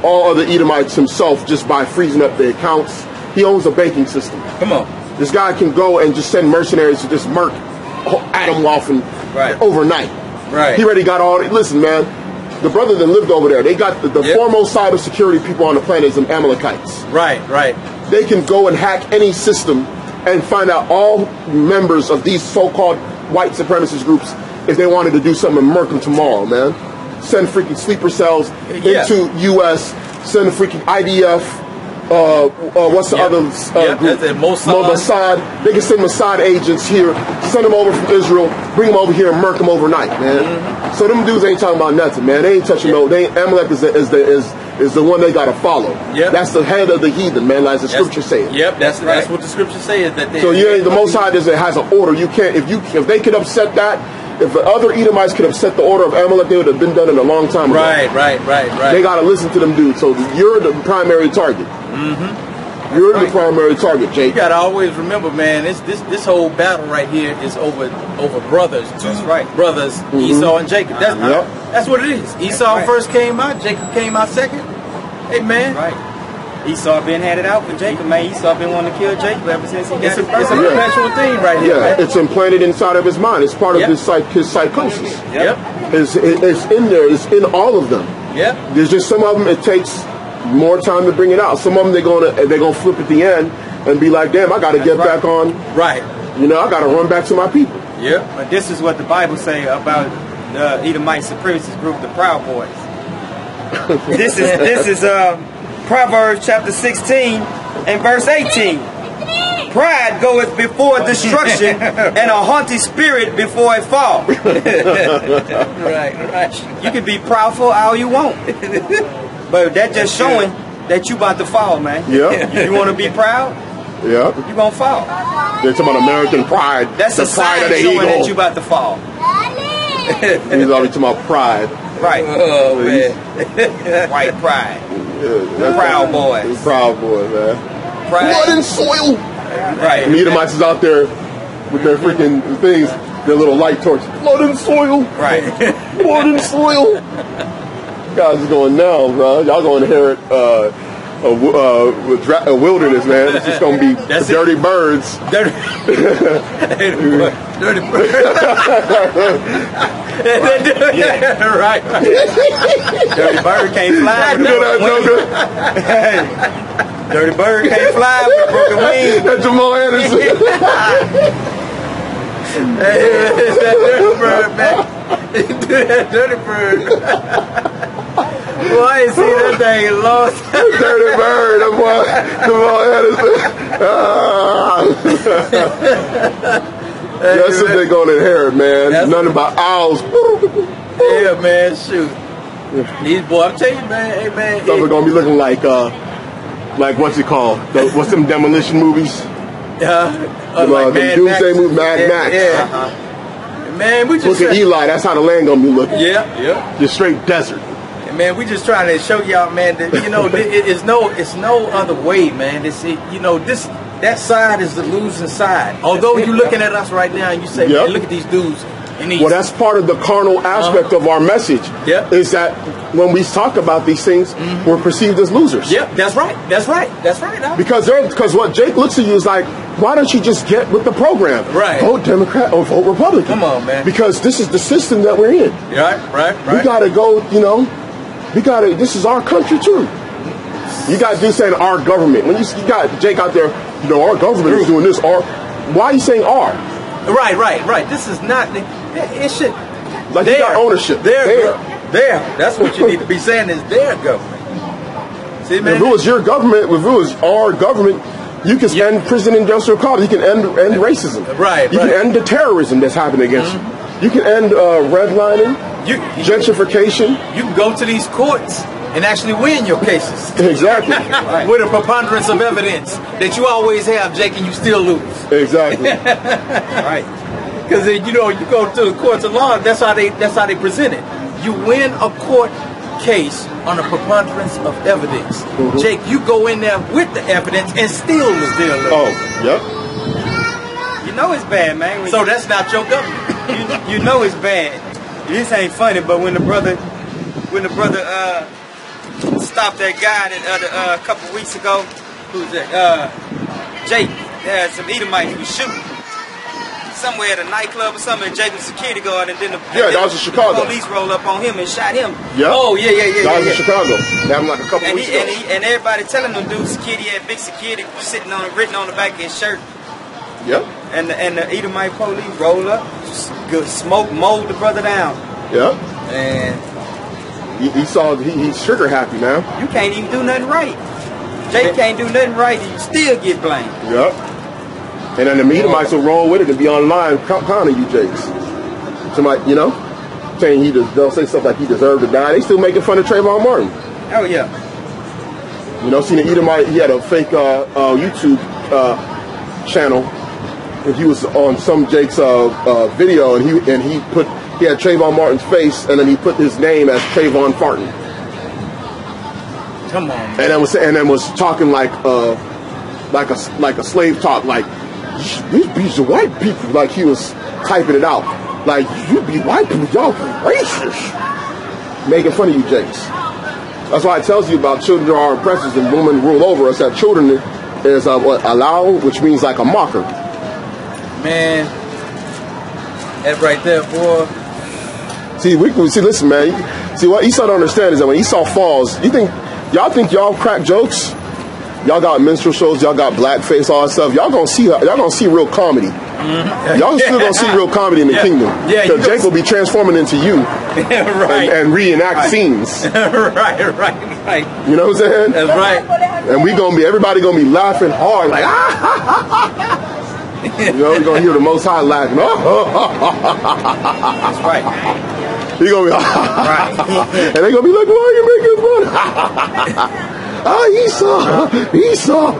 all other Edomites himself just by freezing up their accounts. He owns a banking system. Come on. This guy can go and just send mercenaries to just murk Adam Waffen overnight. Right. He already got all. Listen, man, the brother that lived over there, they got the foremost cybersecurity people on the planet is the Amalekites. Right. They can go and hack any system and find out all members of these so-called white supremacist groups if they wanted to do something and murk them tomorrow, man. Send freaking sleeper cells into U.S., send a freaking IDF, what's the other group? Mossad. They can send Mossad agents here, send them over from Israel, bring them over here and murk them overnight, man. So them dudes ain't talking about nothing, man. They ain't touching no. Amalek is the one they gotta follow. Yep. That's the head of the heathen, man, as the scripture says. Yep, that's what the scripture says. That so the Most High has an order. You can't if they could upset that. If the other Edomites could have set the order of Amalek, they would have been done in a long time ago. Right. They got to listen to them dudes. So you're the primary target. You're the primary target, Jake. You got to always remember, man, this whole battle right here is over brothers. Two brothers, Esau and Jacob. That's what it is. Esau first came out. Jacob came out second. Hey, man. Right. Esau been had it out for Jacob, man. Esau been wanting to kill Jacob ever since he got It's a perpetual thing right here. Yeah, man. it's implanted inside of his mind. It's part of his psychosis. Yep. It's in there. It's in all of them. Yep. There's just some of them it takes more time to bring it out. Some of them they're gonna flip at the end and be like, damn, I got to get back on. Right. You know, I got to run back to my people. Yep. But this is what the Bible say about the Edomite supremacist group, the Proud Boys. This is Proverbs chapter 16 and verse 18. Pride goeth before destruction, and a haughty spirit before a fall. Right. You can be proudful all you want, but that just showing that you about to fall, man. Yeah. You want to be proud? Yeah. You gonna fall. They're talking about American pride. That's the a pride sign of the showing eagle. that you about to fall. He's already talking about pride. Right. Oh, man. White pride. Yeah, Proud boys. Proud boys, man. Pride. Blood and soil. Right. And the Edomites is out there with their freaking things, their little light torch. Blood and soil. Right. Blood and soil. Guys is going now, bro. Y'all gonna inherit a wilderness, man. It's just gonna be dirty birds. Dirty birds. Right. Dirty bird can't fly with a broken wing. Dirty bird can't fly with a broken wing. That's Jamal Anderson. That dirty bird, man. That dirty bird. Well, I ain't seen that thing in a long time. Dirty bird, Jamal Anderson. That's what they're gonna inherit, man. Nothing about owls. Yeah, man, shoot. These boys, I'm telling you, man, hey, man. Some are gonna be looking like what's it called? What's them demolition movies? Like the Doomsday movie, Mad Max. Yeah. Man, we just look at Eli. That's how the land gonna be looking. Yeah. Just straight desert. And man, we just trying to show y'all, man, that it's no other way, man. That side is the losing side. Although you're looking at us right now and you say, man, look at these dudes. Well, that's part of the carnal aspect of our message. Is that when we talk about these things, we're perceived as losers. Yep, that's right. Because what Jake looks at you is like, why don't you just get with the program? Right. Vote Democrat or vote Republican. Come on, man. Because this is the system that we're in. Right. We got to go, we gotta. This is our country too. You got dudes saying our government. When you got Jake out there, our government is doing this. Why are you saying our? Right. This is not. It should. Like you got ownership. There. That's what you need to be saying is their government. See, man. If it was your government, if it was our government, you can end prison industrial complex. You can end racism. Right. You can end the terrorism that's happening against you. You can end redlining, gentrification. You can go to these courts and actually win your cases. Exactly. With a preponderance of evidence that you always have, Jake, and you still lose. Exactly. Right. Because you go to the courts of law. That's how they present it. You win a court case on a preponderance of evidence. Jake, you go in there with the evidence and still lose. Oh, yep. You know it's bad, man. So that's not your government. You know it's bad. This ain't funny, but when the brother stopped that guy that a couple weeks ago, who's that? Jake, had some Edomites who was shooting somewhere at a nightclub or something, and Jake was security guard, and then that was in Chicago. The police rolled up on him and shot him. Yeah. Oh, yeah. That was in Chicago. That happened like a couple weeks ago. And everybody telling them, dude, security had big security written on the back of his shirt. Yep. And the Edomite police rolled up, smoke, mowed the brother down. Yep. And he's trigger happy now. You can't even do nothing right. Jake can't do nothing right, and you still get blamed. Yep. And then the Edomites will roll with it and be online pounding you, Jakes. Somebody, saying they'll say stuff like he deserved to die. They still making fun of Trayvon Martin. Oh yeah. Seen an Edomite, he had a fake YouTube channel, and he was on some Jake's video, and he had Trayvon Martin's face, and then he put his name as Trayvon Farton. Come on. Man. And then was talking like a slave talk, like these are white people, like he was typing it out, like you be white people, y'all racist, making fun of you, Jakes. That's why it tells you about children are our oppressors and women rule over us. That children is allow, which means like a mocker. Man, that right there, boy. See, listen, man. See, what Esau don't understand is that when Esau falls, y'all think y'all crack jokes? Y'all got minstrel shows, y'all got blackface, all that stuff. Y'all gonna see real comedy. Y'all still gonna see real comedy in the kingdom. Yeah, because Jake will be transforming into you, right, and reenact scenes. right. You know what I'm saying? That's right. And everybody gonna be laughing hard, like you're gonna hear the Most High laughing. That's right. You're gonna be right, and they're gonna be like, "Why are you making fun?" Esau.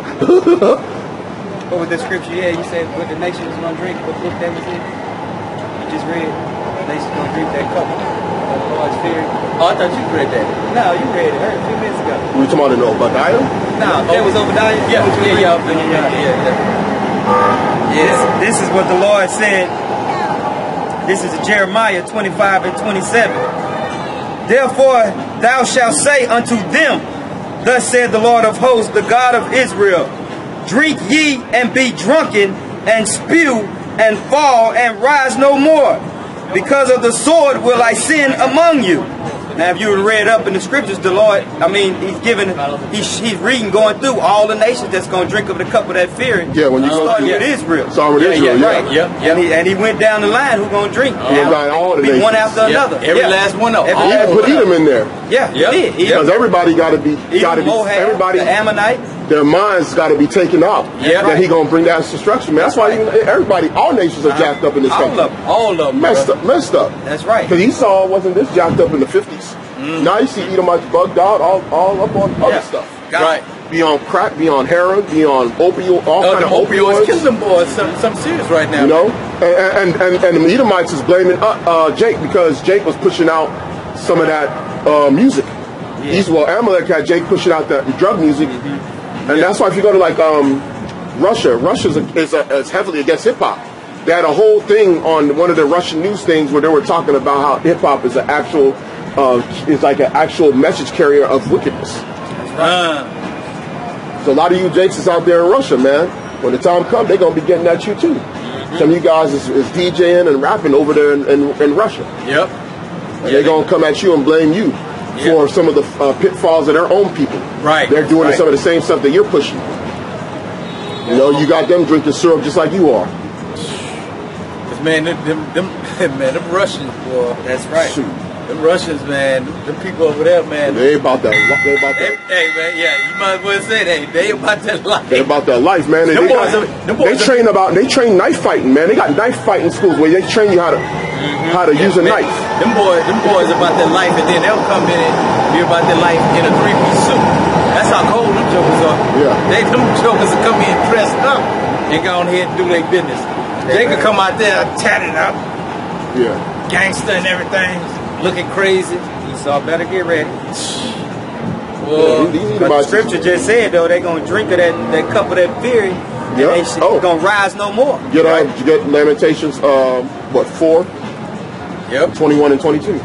What was the scripture? Yeah, you said what the nation is going to drink. What book that was in? You just read. The nation's going to drink that cup. The Lord's fear. Oh, I thought you read that. No, you read it. A few minutes ago. We were talking about Obadiah? No, that was Obadiah. Yeah. This is what the Lord said. This is Jeremiah 25 and 27. Therefore thou shalt say unto them, thus said the Lord of hosts, the God of Israel, drink ye and be drunken, and spew and fall and rise no more. Because of the sword will I send among you. Now, if you read up in the scriptures, the Lord, he's reading, going through all the nations that's going to drink of the cup of that fear. Yeah, when you started with Israel. Started with Israel, right. And he went down the line, who's going to drink. All the nations. One after another. Every last one of them. He had put Edom in there. Yeah, he did. Because everybody got to be, everybody, the Ammonite. Their minds got to be taken out. Yeah, that he gonna bring that destruction, man. That's why all nations are jacked up in this country. All of them. Messed up. That's right. Because Esau wasn't this jacked up in the 50s. Now you see Edomites bugged out, all up on other stuff. Right. Be on crack, be on heroin, be on opioid, all kind of opioids. Kill them boys, some serious right now. You know, and the Edomites is blaming Jake because Jake was pushing out some of that music. Yeah. Amalek had Jake pushing out the drug music. And that's why if you go to like Russia is heavily against hip hop. They had a whole thing on one of the Russian news things where they were talking about how hip hop is an actual message carrier of wickedness. So a lot of you Jakes is out there in Russia, man. When the time comes, they're gonna be getting at you too. Some of you guys is DJing and rapping over there in Russia. Yep. And they're gonna come at you and blame you. for some of the pitfalls of their own people. Right. They're doing some of the same stuff that you're pushing. You know, you got them drinking syrup just like you are. Man, them Russians, boy. That's right. Shoot. Them Russians, man. Them people over there, man. They about that. They about that. Hey, man, yeah, you might as well say that. They about that life. They about that life, man. And they train knife fighting, man. They got knife fighting schools where they train you how to use a knife. Them boys about their life, and then they'll come in and be about their life in a 3-piece suit. That's how cold them jokers are. Yeah. Them jokers will come in dressed up and go on ahead and do their business. They could come out there tatted up, gangster and everything, looking crazy. Esau better get ready. Well, but the scripture just said though they're gonna drink of that cup of that fury, and they gonna rise no more. You get Lamentations 4? Yep. 21 and 22.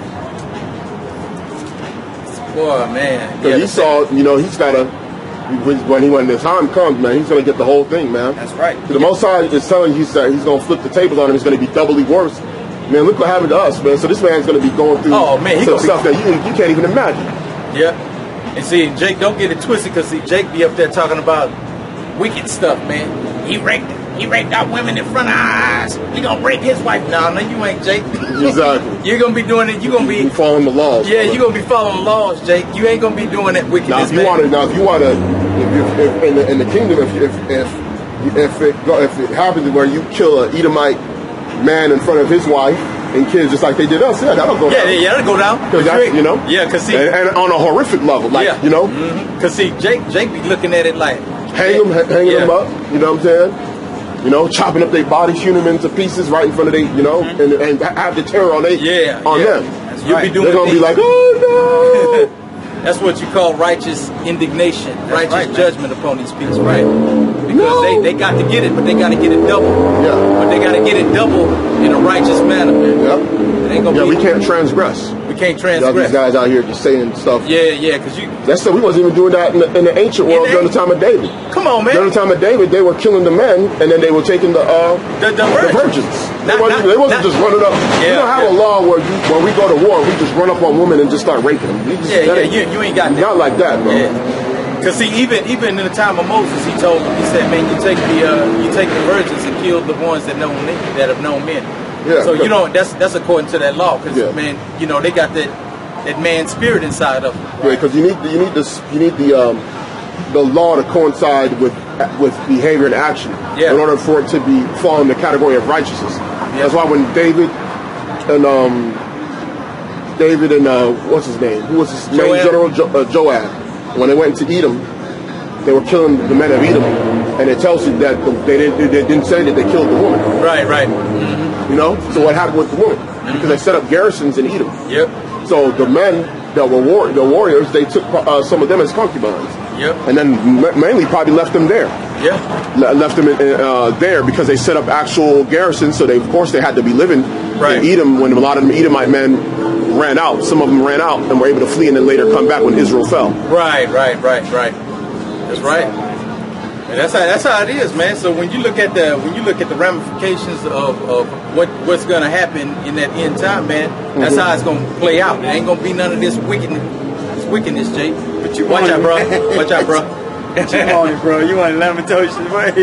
Boy, man. Because Esau, you know, he's gotta. When the time comes, man, he's going to get the whole thing, man. That's right. The Most High is telling you that he's going to flip the tables on him. It's going to be doubly worse. Man, look what happened to us, man. So this man's going to be going through some stuff that you can't even imagine. Yeah. And see, Jake, don't get it twisted, because see, Jake be up there talking about wicked stuff, man. He raped our women in front of our eyes. He going to rape his wife. No, you ain't, Jake. Exactly. You're going to be doing it. You're going to be following the laws. Yeah, you're going to be following the laws, Jake. You ain't going to be doing that wickedness, in the kingdom, if it happens where you kill an Edomite man in front of his wife and kids, just like they did us, that'll go down. Yeah, that'll go down. Because you know, because see, and on a horrific level, like you know, because see, Jake be looking at it like hanging them up. You know what I'm saying? You know, chopping up their bodies, shooting them into pieces right in front of they, you know, and have the terror on them. That's right. Be doing they're gonna be like, oh no. That's what you call righteous indignation, righteous judgment upon these people, right? Because they got to get it, but they got to get it double. Yeah. But they got to get it double in a righteous manner, man. Yep. It ain't gonna we can't transgress. We can't transgress. These guys out here just saying stuff. Yeah, because that's we wasn't even doing that in the ancient world during the time of David. Come on, man. During the time of David, they were killing the men, and then they were taking the virgins. They wasn't just running up. We don't have a law where when we go to war, we just run up on women and just start raping them. You ain't got that. Not like that, bro. Because see, even in the time of Moses, he said, man, you take the virgins and kill the ones that have known men. Yeah. So you know that's according to that law, because man, you know they got that man spirit inside of them. Right? Yeah, because you need the law to coincide with behavior and action in order for it to fall in the category of righteousness. That's why when David and what's his name? Who was his main general? Joab. When they went to Edom, they were killing the men of Edom, and it tells you that they didn't say that they killed the woman. Right. Mm-hmm. You know. So what happened with the woman? Because they set up garrisons in Edom. Yep. So the men that were the warriors, they took some of them as concubines. Yep. And then mainly probably left them there. Yeah. Left them there because they set up actual garrisons. So of course they had to be living in Edom when a lot of them Edomite men ran out. Some of them ran out and were able to flee and then later come back when Israel fell. Right. That's right. And that's how it is, man. So when you look at the ramifications of what's going to happen in that end time, man, that's how it's going to play out. There ain't going to be none of this wickedness, Jake. But you watch out, bro. Watch out, bro. You on it, bro. You want Lamentations, right?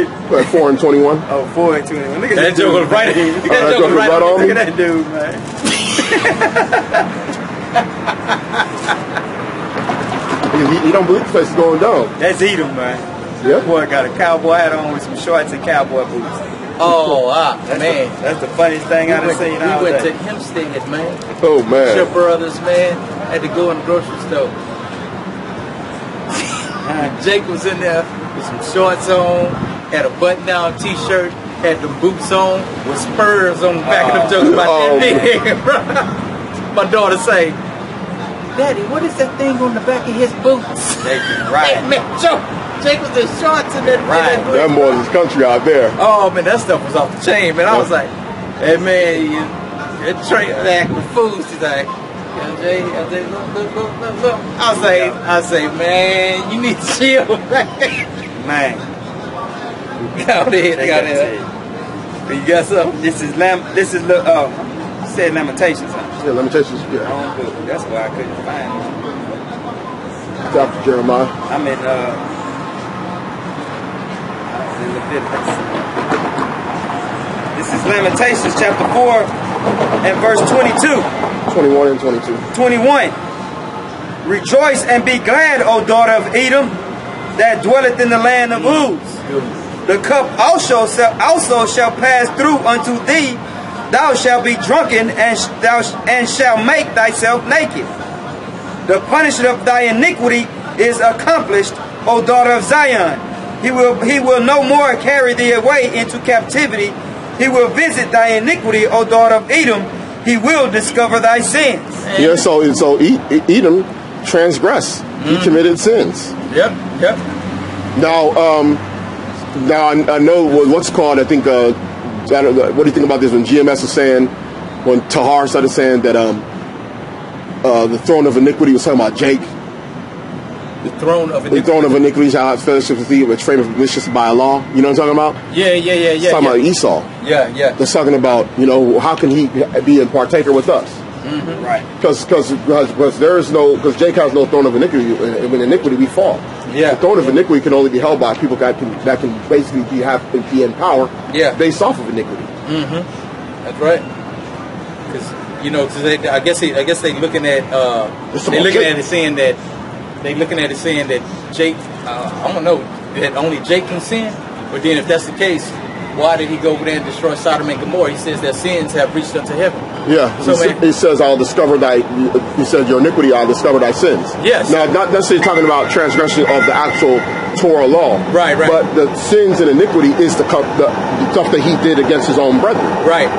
4 and 21. Oh, 4 and 21. Look at that joke was right. That joke was right on me. Look at that dude, man. He don't believe the place is going down. That's Edom, man. Yeah. Boy got a cowboy hat on with some shorts and cowboy boots. Oh, man. That's the funniest thing I've seen all day. We went to Hempstead, man. Oh, man. Your brothers, man. Had to go in the grocery store. Jake was in there with some shorts on, had a button-down T-shirt, had the boots on, with spurs on the back of them jokes about that big, bro. My daughter say, Daddy, what is that thing on the back of his boots? Right. Hey, man, Jake was in shorts and that. Right. Them boys is country out there. Oh, man, that stuff was off the chain, man. I was like, hey, man, you're acting fools. She's like, Jay, look. I say, man, you need to chill, man. Go ahead. You got something? This is said Lamentations, huh? Yeah, Lamentations. Yeah. Oh, good. That's why I couldn't find it. It's after Jeremiah. I'm in Leviticus. This is Lamentations chapter 4 and verse 22. 21 and 22. 21. Rejoice and be glad, O daughter of Edom, that dwelleth in the land of Uz. The cup also shall pass through unto thee. Thou shalt be drunken, and shalt make thyself naked. The punishment of thy iniquity is accomplished, O daughter of Zion. He will no more carry thee away into captivity. He will visit thy iniquity, O daughter of Edom. He will discover thy sins. Yeah, so Edom transgressed. He committed sins. Yep. Now, I know what's called, I think, what do you think about this when GMS was saying, when Tahar started saying that the throne of iniquity was talking about Jake? The throne of iniquity. The throne of iniquity shall have fellowship with thee, which frame of malicious by a law. You know what I'm talking about? Yeah. It's talking about Esau. Yeah. That's talking about, how can he be a partaker with us? Mm-hmm. Right. Because Jake has no throne of iniquity. When iniquity we fall. Yeah. The throne of iniquity can only be held by people that can basically be in power. Yeah. Based off of iniquity. Mm-hmm. That's right. Because I guess they looking at it saying that Jake, I don't know, that only Jake can sin. But then if that's the case, why did he go over there and destroy Sodom and Gomorrah? He says their sins have reached unto heaven. Yeah. So he says, he said, your iniquity, I'll discover thy sins. Yes. Now, not necessarily talking about transgression of the actual Torah law. Right. But the sins and iniquity is the stuff that he did against his own brethren. Right.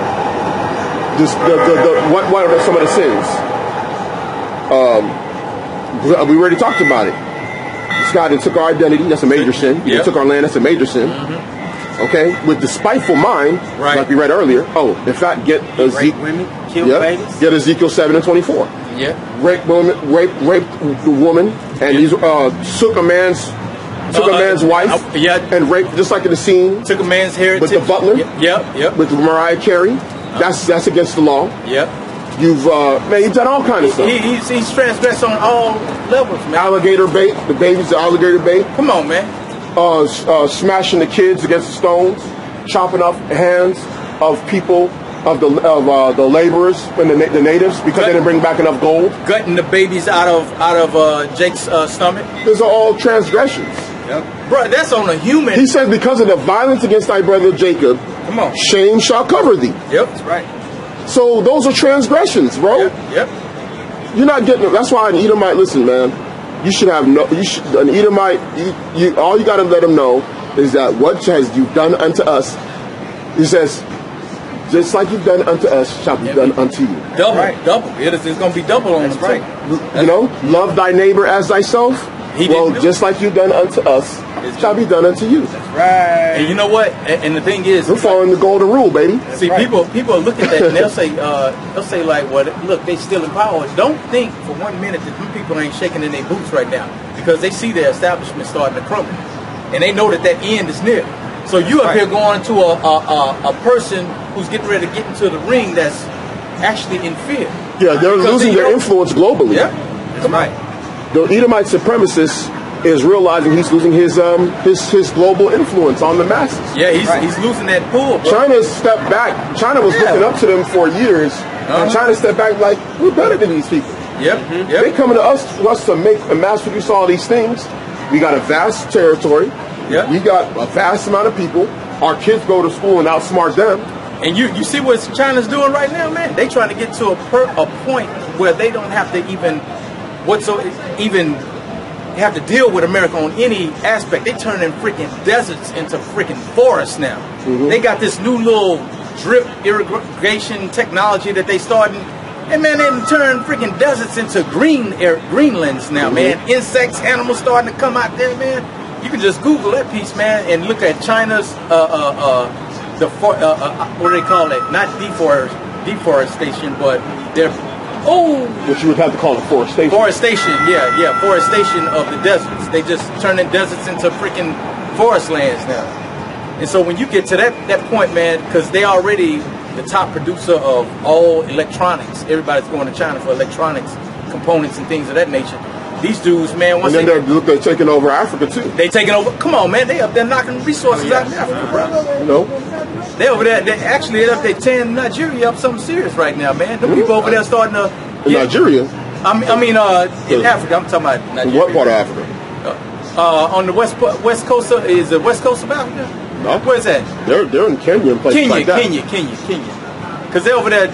What are some of the sins? We already talked about it. This guy that took our identity, that's a major sin. He took our land, that's a major sin. Mm-hmm. Okay, with despiteful mind, like we read earlier. Oh, in fact, get Ezekiel 7 and 24. Yeah, raped the woman, and these took a man's wife. And raped, just like in the scene. Took a man's heritage. With the butler. Yep. With Mariah Carey. That's against the law. Yep. You've you've done all kinds of stuff. He's transgressed on all levels, man. Alligator bait, the babies, the alligator bait. Come on, man. Smashing the kids against the stones, chopping off hands of people, of the laborers and the natives because they didn't bring back enough gold. Gutting the babies out of Jake's stomach. Those are all transgressions. Yep. Bro, that's on a human. He says, because of the violence against thy brother Jacob, shame shall cover thee. Yep, that's right. So those are transgressions, bro. Yep. You're not getting. That's why an Edomite. Listen, man. You should have no. An Edomite. All you got to let them know is that what you've done unto us. He says, just like you've done unto us, shall be done unto you. Double. It's going to be double on them. Right. Love thy neighbor as thyself. Just like you've done unto us, it shall be done unto you. That's right. And you know what? And the thing is, we're following the golden rule, baby. See, people look at that and they'll say like, well, look, they still in power. Don't think for 1 minute that them people ain't shaking in their boots right now because they see their establishment starting to crumble, and they know that end is near. So you up here going to a person who's getting ready to get into the ring that's actually in fear. Yeah, they're losing their influence globally. Yeah, that's right. The Edomite supremacist is realizing he's losing his global influence on the masses. Yeah, he's losing that pull. Bro. China stepped back. China was looking up to them for years, and China stepped back like, we're better than these people. Yep. They coming to us to make and mass produce all these things. We got a vast territory. Yep. We got a vast amount of people. Our kids go to school and outsmart them. And you see what China's doing right now, man? They trying to get to a point where they don't have to even have to deal with America on any aspect. They turning freaking deserts into freaking forests now. Mm-hmm. They got this new little drip irrigation technology that they starting, and man, they turn freaking deserts into greenlands now, man. Insects, animals starting to come out there, man. You can just Google that piece, man, and look at China's what do they call it? Not deforestation, but they're what you would have to call it forestation. Forestation, yeah, forestation of the deserts. They just turning deserts into freaking forest lands now. And so when you get to that point, man, because they already the top producer of all electronics. Everybody's going to China for electronics, components, and things of that nature. These dudes, man, once and then they're taking over Africa too. They taking over. Come on, man, they up there knocking resources out of Africa, bro. You know, they over there. They actually up there tearing Nigeria up something serious right now, man. The people over there starting to. In Nigeria. I mean, in Africa. I'm talking about Nigeria. What part of Africa? On the west coast of, is the west coast of Africa? No. Where's that? They're in Kenya and places like that. Kenya. Because they're over there.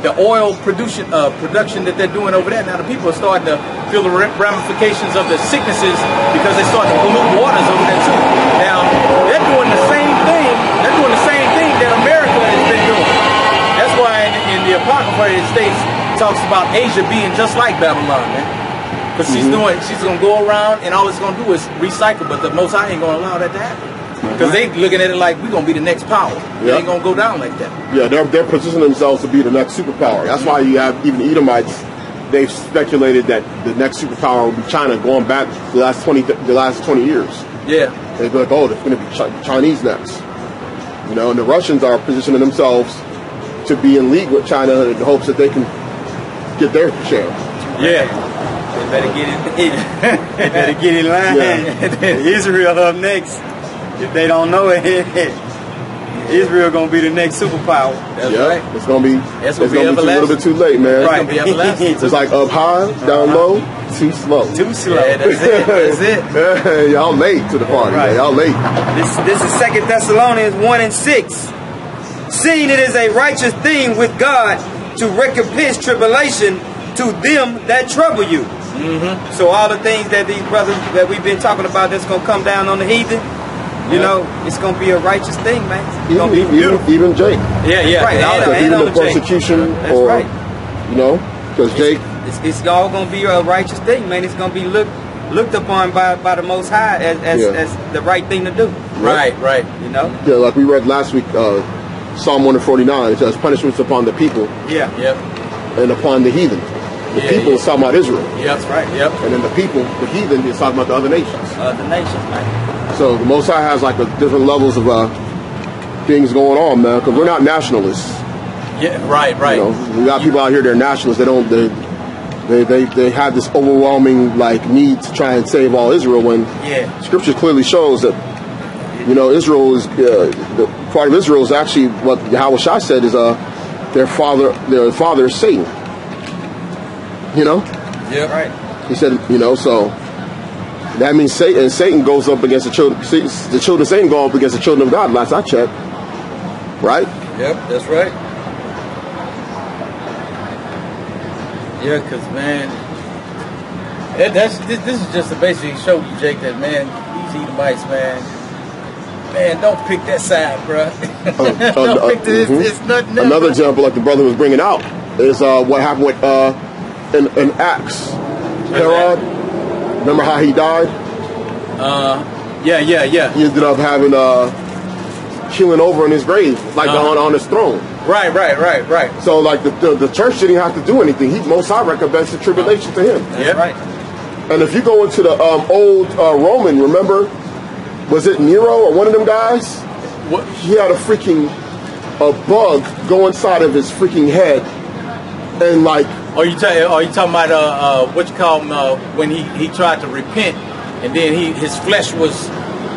The oil production that they're doing over there. Now the people are starting to feel the ramifications of the sicknesses because they start to pollute waters over there too. Now they're doing the same thing. They're doing the same thing that America has been doing. That's why in the Apocrypha it states talks about Asia being just like Babylon, man. Because she's gonna go around and all it's gonna do is recycle, but the Most High ain't gonna allow that to happen. Because they looking at it like we're gonna be the next power. They ain't gonna go down like that. Yeah, they're positioning themselves to be the next superpower. That's why you have even Edomites. They've speculated that the next superpower will be China, going back the last 20 years. Yeah, they'd be like, oh, there's going to be Chinese next. You know, and the Russians are positioning themselves to be in league with China in the hopes that they can get their share. Yeah. They better get in. They better get in line. Yeah. Israel up next. If they don't know it, Israel gonna be the next superpower. That's right. It's gonna be a little bit too late, man. Right. It's gonna be everlasting. It's like up high, down low, too slow. Too slow. Yeah, that's it. Y'all late to the party. Right. Man. Y'all late. This is 2 Thessalonians 1:6. Seeing it is a righteous thing with God to recompense tribulation to them that trouble you. Mm-hmm. So all the things that these brothers that we've been talking about that's gonna come down on the heathen. You know, it's going to be a righteous thing, man. It's going to be beautiful. Even Jake. Yeah. Right. Even the persecution. That's right. You know, because Jake. It's all going to be a righteous thing, man. It's going to be looked upon by the Most High as the right thing to do. Right. You know? Yeah, like we read last week, Psalm 149, it says punishments upon the people. Yeah. Yep. And upon the heathen. The people is talking about Israel. Yep. That's right. Yep. And then the heathen is talking about the other nations. Other nations, man. So the Most High has like different levels of things going on, man. Because we're not nationalists. Yeah, right. You know, we got people out here that are nationalists. They have this overwhelming like need to try and save all Israel. When Scripture clearly shows that Israel is the part of Israel is actually what Yahawashi said is their father. Their father is Satan. You know. Yeah. Right. He said, so. That means Satan goes up against the children. The children of Satan go up against the children of God. Last I checked, right? Yep, that's right. Yeah, because man, this is just to basically show you, Jake, that man, these Edomites, man, don't pick that side, bro. Don't pick this. It's nothing. Another example, like the brother was bringing out, is what happened with in Acts. Herod. Remember how he died? Yeah. He ended up having killing over in his grave, like on his throne. Right. So like the church didn't have to do anything. Most High recompensed the tribulation to him. Yeah. Right. And if you go into the old Roman, remember, was it Nero or one of them guys? What? He had a bug go inside of his freaking head, and like. Are you talking about what you call him when he tried to repent and then his flesh was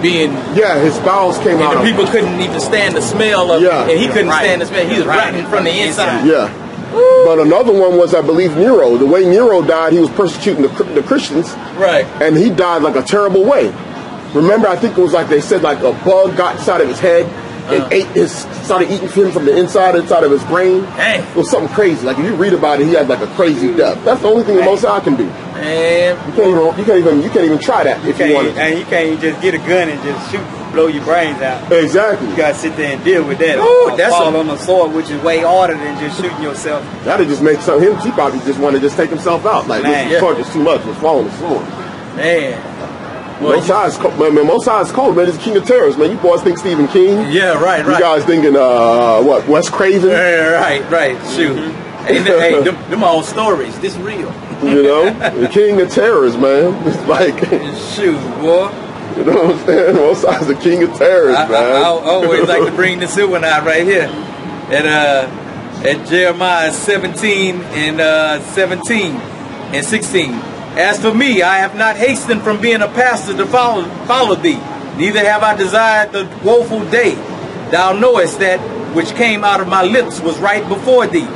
being his bowels came out. And the people couldn't even stand the smell of it, and he couldn't stand the smell. He was rotting from the inside. Yeah. But another one was, I believe, Nero. The way Nero died, he was persecuting the Christians. Right. And he died like a terrible way. Remember, I think it was like they said like a bug got inside of his head. And started eating him from the inside of his brain. Dang. It was something crazy. Like if you read about it, he had like a crazy death. That's the only thing the Most High can do. Man, you can't even try that if you want to. And you can't just get a gun and just blow your brains out. Exactly. You gotta sit there and deal with that. Ooh, that's fall on a sword, which is way harder than just shooting yourself. That'd just make him. He probably just want to take himself out. Like this torch is too much. Let's fall on the sword. Man. Most High is cold, man. Most High is cold, man. It's King of Terrors, man. You boys think Stephen King? Yeah, right. You guys thinking Wes Craven? Right. Shoot. Hey, them all stories. This real. The King of Terrors, man. It's like shoot, boy. You know what I'm saying? Most High's the king of terrorists, man. I always like to bring this one out right here. At Jeremiah 17 and 17 and 16. As for me, I have not hastened from being a pastor to follow thee, neither have I desired the woeful day. Thou knowest that which came out of my lips was right before thee.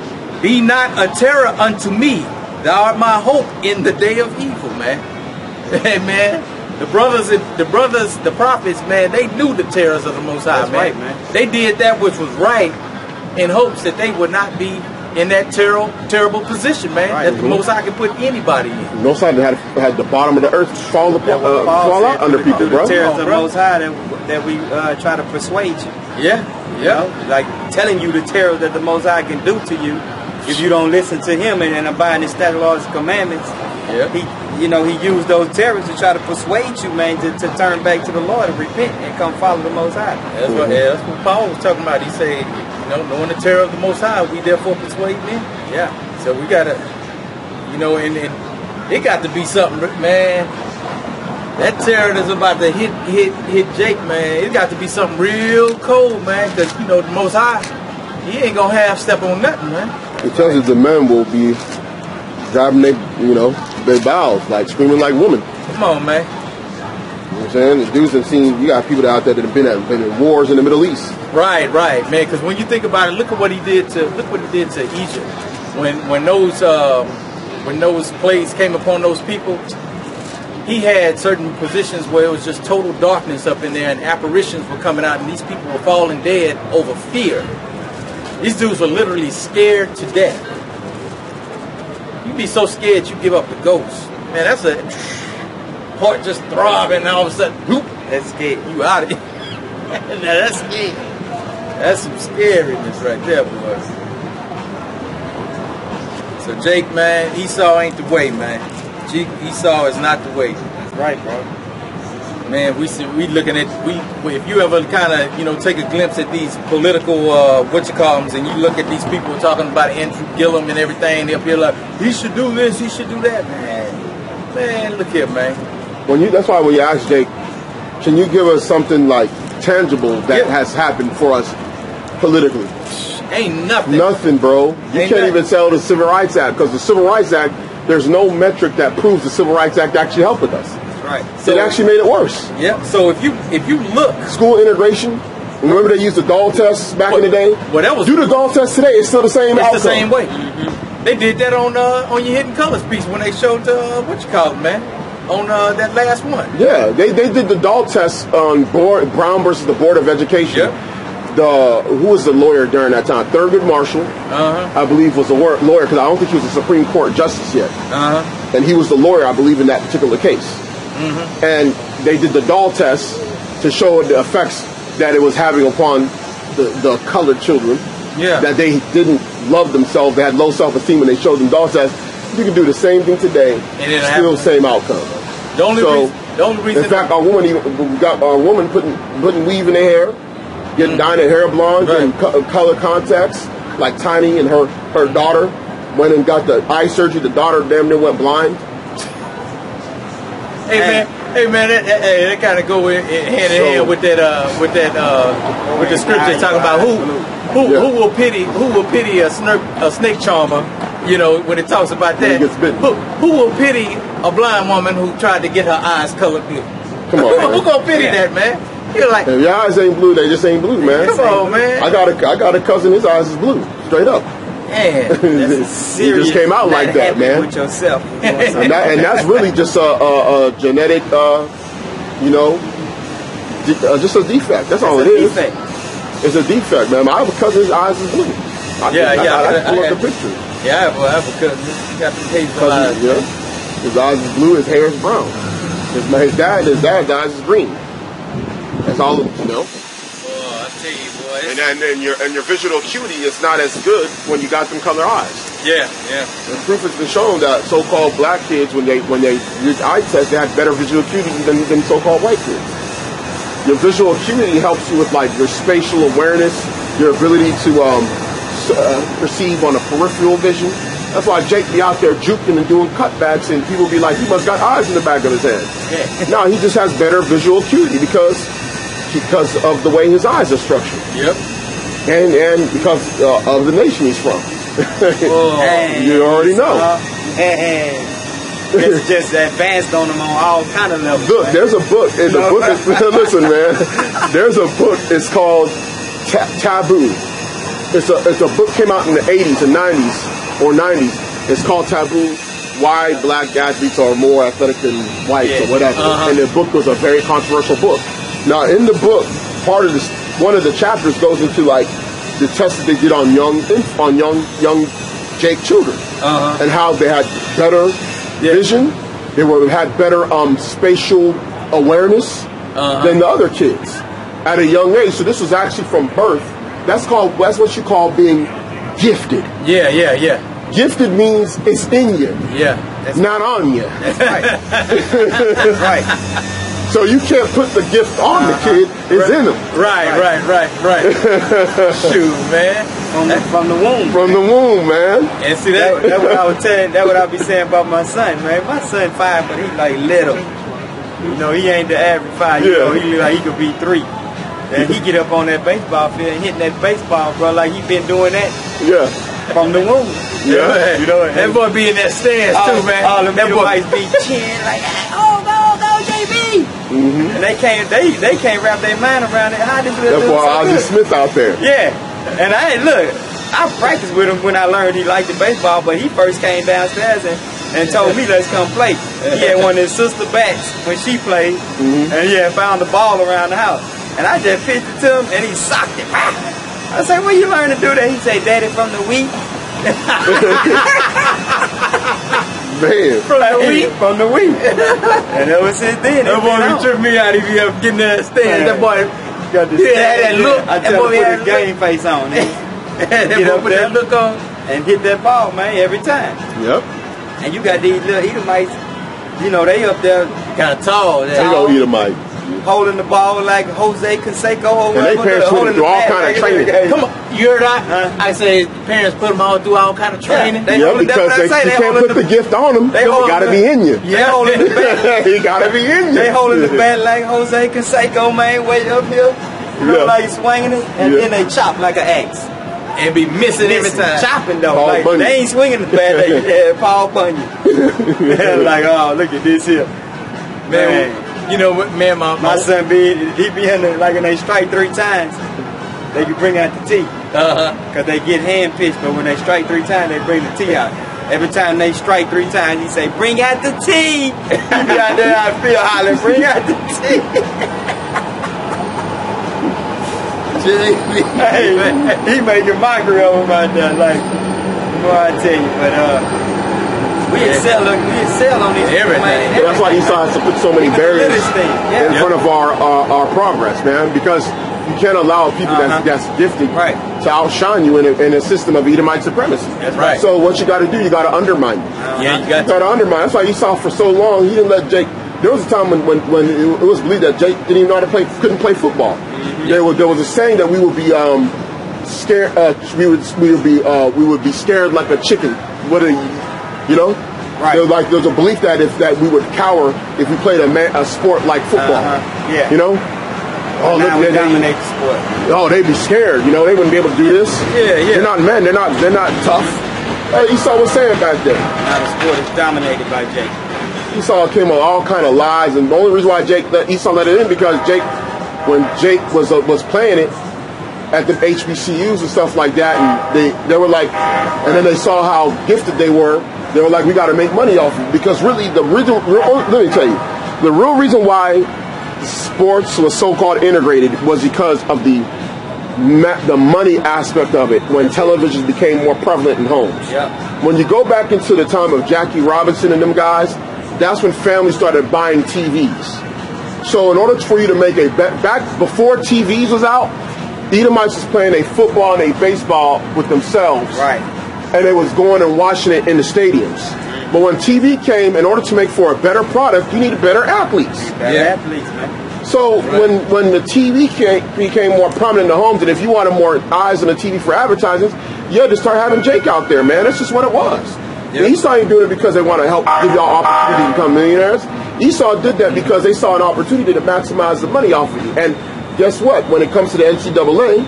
Be not a terror unto me. Thou art my hope in the day of evil, man. Hey, man, the prophets, man, they knew the terrors of the Most High, man. Right, man. They did that which was right in hopes that they would not be in that terrible position, man, that the Most High can put anybody in. Most High had the bottom of the earth fall out under people, bro. The terrors of the Most High that we try to persuade you. Yeah, You know, like telling you the terror that the Most High can do to you if you don't listen to Him and abide His statutes, laws, and commandments. Yeah. He used those terrors to try to persuade you, man, to turn back to the Lord and repent and come follow the Most High. That's what Paul was talking about. He said, knowing the terror of the Most High, we therefore persuade men. Yeah. So we gotta, and it got to be something, man. That terror that's about to hit Jake, man. It got to be something real cold, man. Because the Most High, He ain't gonna half step on nothing, man. It tells us the men will be driving their bowels, like screaming like women. Come on, man. You know what I'm saying? The dudes have seen, you got people out there that have been in wars in the Middle East. Right, man. Because when you think about it, look what he did to Egypt. When those plagues came upon those people, he had certain positions where it was just total darkness up in there, and apparitions were coming out, and these people were falling dead over fear. These dudes were literally scared to death. You'd be so scared you give up the ghost. Man, that's a heart just throbbing, and all of a sudden, whoop, That's scared. you out of it. Now that's scary. That's some scariness right there, boys. So Jake, man, Esau ain't the way, man. Esau is not the way. That's right, bro. Man, we looking at if you ever kind of take a glimpse at these political whatchamacallits, and you look at these people talking about Andrew Gillum and everything, they'll be like, he should do this, he should do that, man. Look here, man. That's why when you ask Jake, can you give us something like tangible that has happened for us politically? Ain't nothing. Nothing, bro. You can't even sell the Civil Rights Act, because the Civil Rights Act, there's no metric that proves the Civil Rights Act actually helped with us. Right. So it actually made it worse. Yeah. So if you look, school integration. Remember they used the Gall test back in the day? Well, that was do the Gall test today. It's still the same outcome. It's the same way. Mm-hmm. They did that on your Hidden Colors piece when they showed man, on that last one. Yeah, they did the Gall test on Brown versus the Board of Education. Yep. Who was the lawyer during that time? Thurgood Marshall, I believe, was the lawyer, because I don't think he was a Supreme Court justice yet. And he was the lawyer, I believe, in that particular case. And they did the Gall test to show the effects that it was having upon the colored children. Yeah. That they didn't love themselves, they had low self-esteem, and they showed them Gall test. You can do the same thing today, still same outcome. The only reason. In fact, we got a woman putting weave in their hair, getting dyeing her hair blonde, and color contacts, like Tiny and her daughter went and got the eye surgery. The daughter damn near went blind. Hey man, that kind of go hand in hand with with the scripture talking about who will pity a snake charmer. When it talks about that, who will pity a blind woman who tried to get her eyes colored blue? Come on, who gonna pity that, man? You're like, if your eyes ain't blue, they just ain't blue, man. Come on, man. I got a cousin, his eyes is blue, straight up. Man, that's serious. It just came out like that, man. With yourself, and that's really just a genetic, just a defect. That's all it is. It's a defect, man. I have a cousin, his eyes is blue. I pull up the picture. Yeah, I have a cousin. He got the hazel eyes. Yeah. His eyes is blue. His hair is brown. His dad's eyes is green. That's all, Oh, I tell you, boy. And your visual acuity is not as good when you got them color eyes. Yeah. The proof has been shown that so-called black kids, when they did eye tests, they had better visual acuity than so-called white kids. Your visual acuity helps you with like your spatial awareness, your ability to perceive on a peripheral vision. That's why Jake be out there juking and doing cutbacks, and people be like, he must got eyes in the back of his head. Yeah. No, he just has better visual acuity because of the way his eyes are structured. Yep. And because of the nation he's from. You already know. It's just advanced on them on all kind of levels. Look, there's a book. Listen, man. There's a book. It's called Taboo. It's a book came out in the 80s and 90s or 90s. It's called Taboo. Why black athletes are more athletic than whites or whatever. And the book was a very controversial book. Now, in the book, one of the chapters goes into like the tests that they did on young Jake children and how they had better vision. They had better spatial awareness than the other kids at a young age. So this was actually from birth. That's what you call being gifted. Yeah. Gifted means it's in you. Yeah. Not on you. That's right. That's right. So you can't put the gift on the kid. It's in him. Right. Shoot, man. From the womb. From the womb, man. And see That's what I was telling. That's what I be saying about my son, man. My son 5, but he like little. You know, he ain't the average 5. You know, he look like he could be 3. And he get up on that baseball field and hitting that baseball, bro, like he been doing that. Yeah. From the womb. Yeah. You know, that boy be in that stance too, man. All the that boy be cheering like, oh, go, JB. And they can't wrap their mind around it. How this little That's why Ozzie Smith out there. Yeah. And I practiced with him when I learned he liked the baseball, but he first came downstairs and told me, let's come play. He had one of his sister bats when she played, and he had found the ball around the house. And I just pitched it to him, and he socked it. I said, where you learn to do that? He said, Daddy, from the Wii. Man. From the Wii. And ever since then, that boy be tripping me out if you ever get in that stand. That boy got that look. I tell him put his game face on. Get up put that look on and hit that ball, man, every time. Yep. And you got these little Edomites, you know, they up there kind of tall. They gonna eat a mic. Holding the ball like Jose Canseco or whatever. And they parents put them through all kind of training. Come on, you heard that? I say parents put them all through all kind of training. Yeah, because you can't put the gift on them. They got to be in you. They holding the bat. He got to be in you. They holding the bat like Jose Canseco, man, way up here. You know, like swinging it, and then they chop like an axe. And be missing every time. Chopping though. Like, they ain't swinging the bat, they Paul Bunyan. Like, oh, look at this here. Man. You know what, man, my son he be in they strike 3 times, they can bring out the tee. Because they get hand pitched, but when they strike 3 times, they bring the tee out. Every time they strike 3 times, he say, bring out the tee. He be out there out field hollering, bring out the tee. Hey, he making mockery of him out there, like, boy, I tell you, but we excel on these everything. That's why Esau has to put so many barriers in front of our progress, man. Because you can't allow people that's gifted to outshine you in a system of Edomite supremacy. That's right. So what you got to do, you got to undermine them. Yeah, you got to undermine. That's why Esau for so long he didn't let Jake. There was a time when it was believed that Jake didn't even know how to play, couldn't play football. There was a saying that we would be scared. We would be scared like a chicken. You know. Right. There's a belief that we would cower if we played a sport like football. Yeah. You know? Oh, now we dominate the sport. Oh, they'd be scared. You know, they wouldn't be able to do this. Yeah. They're not men. They're not tough. Esau was saying back then. Now the sport is dominated by Jake. Esau came with all kind of lies, and the only reason why Esau let it in because when Jake was playing it at the HBCUs and stuff like that, and they were like, and then they saw how gifted they were. They were like, we got to make money off of it. Because really, let me tell you, the real reason why sports was so-called integrated was because of the money aspect of it when television became more prevalent in homes. Yeah. When you go back into the time of Jackie Robinson and them guys, that's when families started buying TVs. So in order for you to make back before TVs was out, Edomites was playing a football and a baseball with themselves. Right. And they was going and watching it in the stadiums. But when TV came, in order to make for a better product, you needed better athletes. Better athletes, man. So when the TV became more prominent in the homes, and if you wanted more eyes on the TV for advertisements, you had to start having Jake out there, man. That's just what it was. Yep. Esau ain't doing it because they want to help give y'all opportunity to become millionaires. Esau did that because they saw an opportunity to maximize the money off of you. And guess what? When it comes to the NCAA,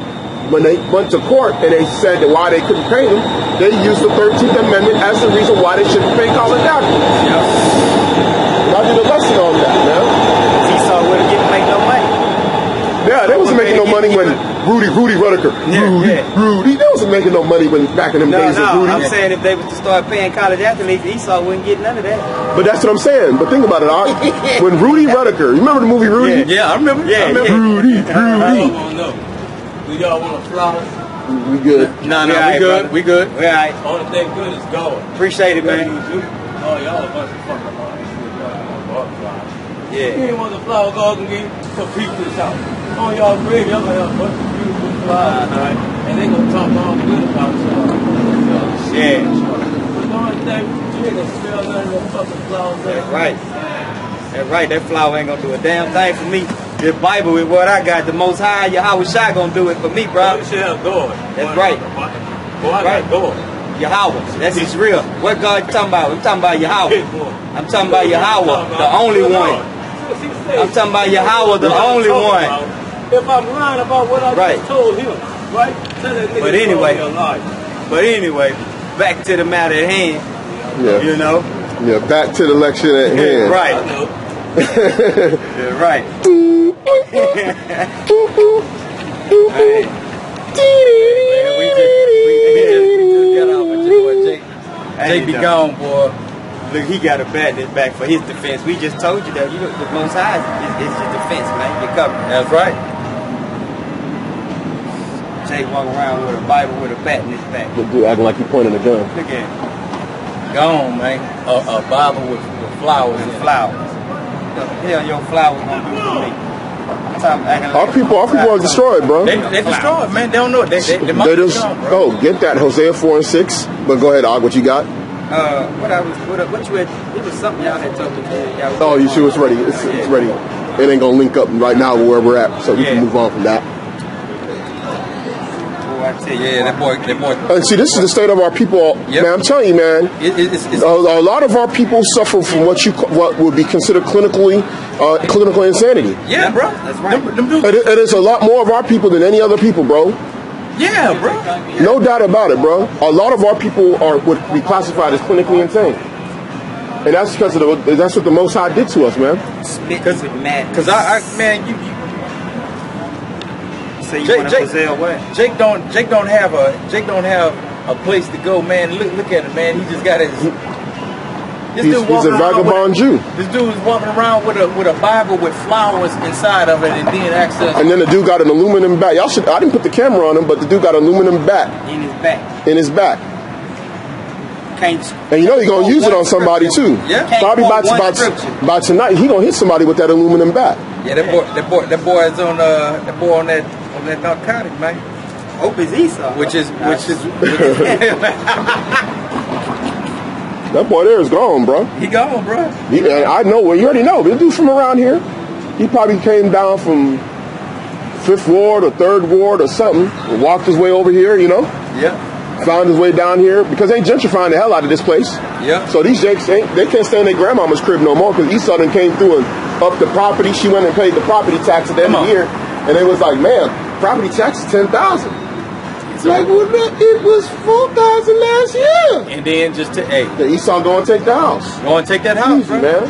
when they went to court and they said that why they couldn't pay them, they used the 13th Amendment as the reason why they shouldn't pay college athletes. Yep. I did a lesson on that, man. Esau wouldn't make no money. Yeah, they wasn't making no money when Rudy Rudiker. Rudy. They wasn't making no money when back in them days of Rudy. I'm saying if they was to start paying college athletes, Esau wouldn't get none of that. But that's what I'm saying. But think about it. When Rudy Rudiker, you remember the movie Rudy? Yeah, I remember. Rudy. Do y'all want to fly? We good. No, we right, good. brother. We good. All right. Only thing good is going. Appreciate it, man. Oh, y'all a bunch of fucking butterflies. Yeah. You ain't want the flower garden game to peep this out. Oh, y'all agree? Y'all gonna have a bunch of beautiful flowers, right? And they gonna talk all good about y'all. Yeah. But the only thing, you ain't gonna smell none of them fucking flowers there. Right. That's right. That flower ain't gonna do a damn thing for me. The Bible is what I got. The Most High Yahawashi gonna do it for me, bro. You should have God. That's right. Boy, I got God. Yahweh. That's his real. What God you talking about? I'm talking about Yahweh. I'm talking about Yahweh, the only one. I'm talking about Yahweh, the only one. If I'm lying about what I just told him, right? Tell that nigga But anyway, back to the matter at hand. Yeah. You know? Yeah, back to the election at hand. Right. I know. Yeah, right. We just got off with your boy Jake. Jake be gone, boy. Look, he got a bat in his back for his defense. We just told you that. You know, the Most High is your defense, man. You're covered. That's right. Jake walk around with a Bible with a bat in his back. The dude acting like he pointing a gun. Look at him. Gone, man. A Bible with flowers in it. Flowers. What the hell your flowers gonna do for me? Our people are destroyed, bro. They destroyed, man. They don't know it. They get that Hosea 4:6. But go ahead, Og, what you got? What you had? It was something y'all had told me. Oh, you sure it's ready? It's ready. It ain't gonna link up right now where we're at, so we can move on from that. That boy. And see, this is the state of our people, man. I'm telling you, man. A lot of our people suffer from what would be considered clinical insanity. Yeah, bro. That's right. It is a lot more of our people than any other people, bro. Yeah, bro. No doubt about it, bro. A lot of our people would be classified as clinically insane, and that's because that's what the Most High did to us, man. Because man, Jake don't have a place to go, man. Look at him, man. He just got his. He's a vagabond Jew. This dude is walking around with a Bible with flowers inside of it, and then access. And then the dude got an aluminum bat. I didn't put the camera on him, but the dude got an aluminum bat in his back. And you know he's gonna use it on somebody too. Yeah. Probably by tonight he gonna hit somebody with that aluminum bat. Yeah, that boy is on that narcotic, man. Hope it's Esau. Which is That boy there is gone, bro. He gone, bro. I know. Well, you already know. This dude's from around here. He probably came down from 5th Ward or 3rd Ward or something and walked his way over here, you know? Yeah. Found his way down here because they gentrifying the hell out of this place. Yeah. So these Jakes, they can't stay in their grandmama's crib no more because Esau done came through and up the property. She went and paid the property tax at the end of the year. And they was like, man, property tax is $10,000. It's like, well, it was $4,000 last year. And then the Esau go and take the house. Go and take that house, easy, man.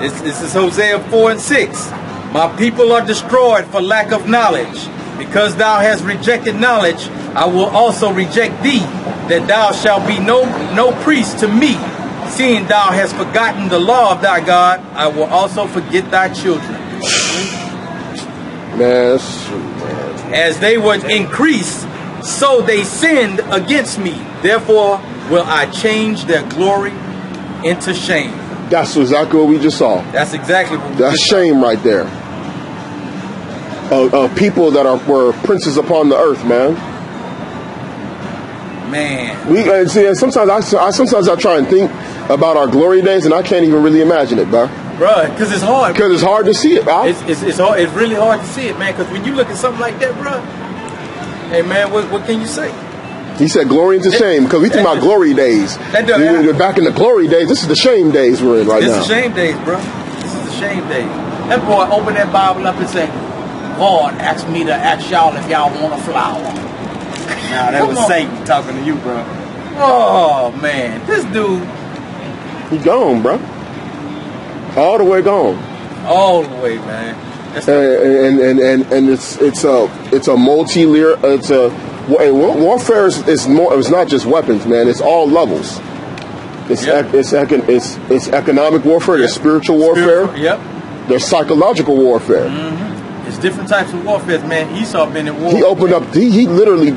This is Hosea 4:6. My people are destroyed for lack of knowledge. Because thou hast rejected knowledge, I will also reject thee, that thou shalt be no priest to me. Seeing thou hast forgotten the law of thy God, I will also forget thy children. Man, as they would increase, so they sinned against me. Therefore will I change their glory into shame. That's exactly what we just saw. That's exactly what we That's shame right there. People that were princes upon the earth, man. Man. And sometimes I try and think about our glory days, and I can't even really imagine it, bro. Bruh, because it's hard. Because it's hard to see it, bro. It's hard. It's really hard to see it, man. Because when you look at something like that, bruh, hey, man, what can you say? He said glory into shame, because we think about glory days. Back in the glory days, this is the shame days we're in right now. This is the shame days, bro. This is the shame days. That boy opened that Bible up and said, God asked me to ask y'all if y'all want a flower. Nah, that was Satan talking to you, bro. Oh, man. This dude. He gone, bro. All the way gone. All the way, man. And it's a multi-layer. Warfare is more. It's not just weapons, man. It's all levels. It's economic warfare. There's spiritual warfare. Yep. There's psychological warfare. Mm-hmm. It's different types of warfare, man. Esau been in war. He opened up. He literally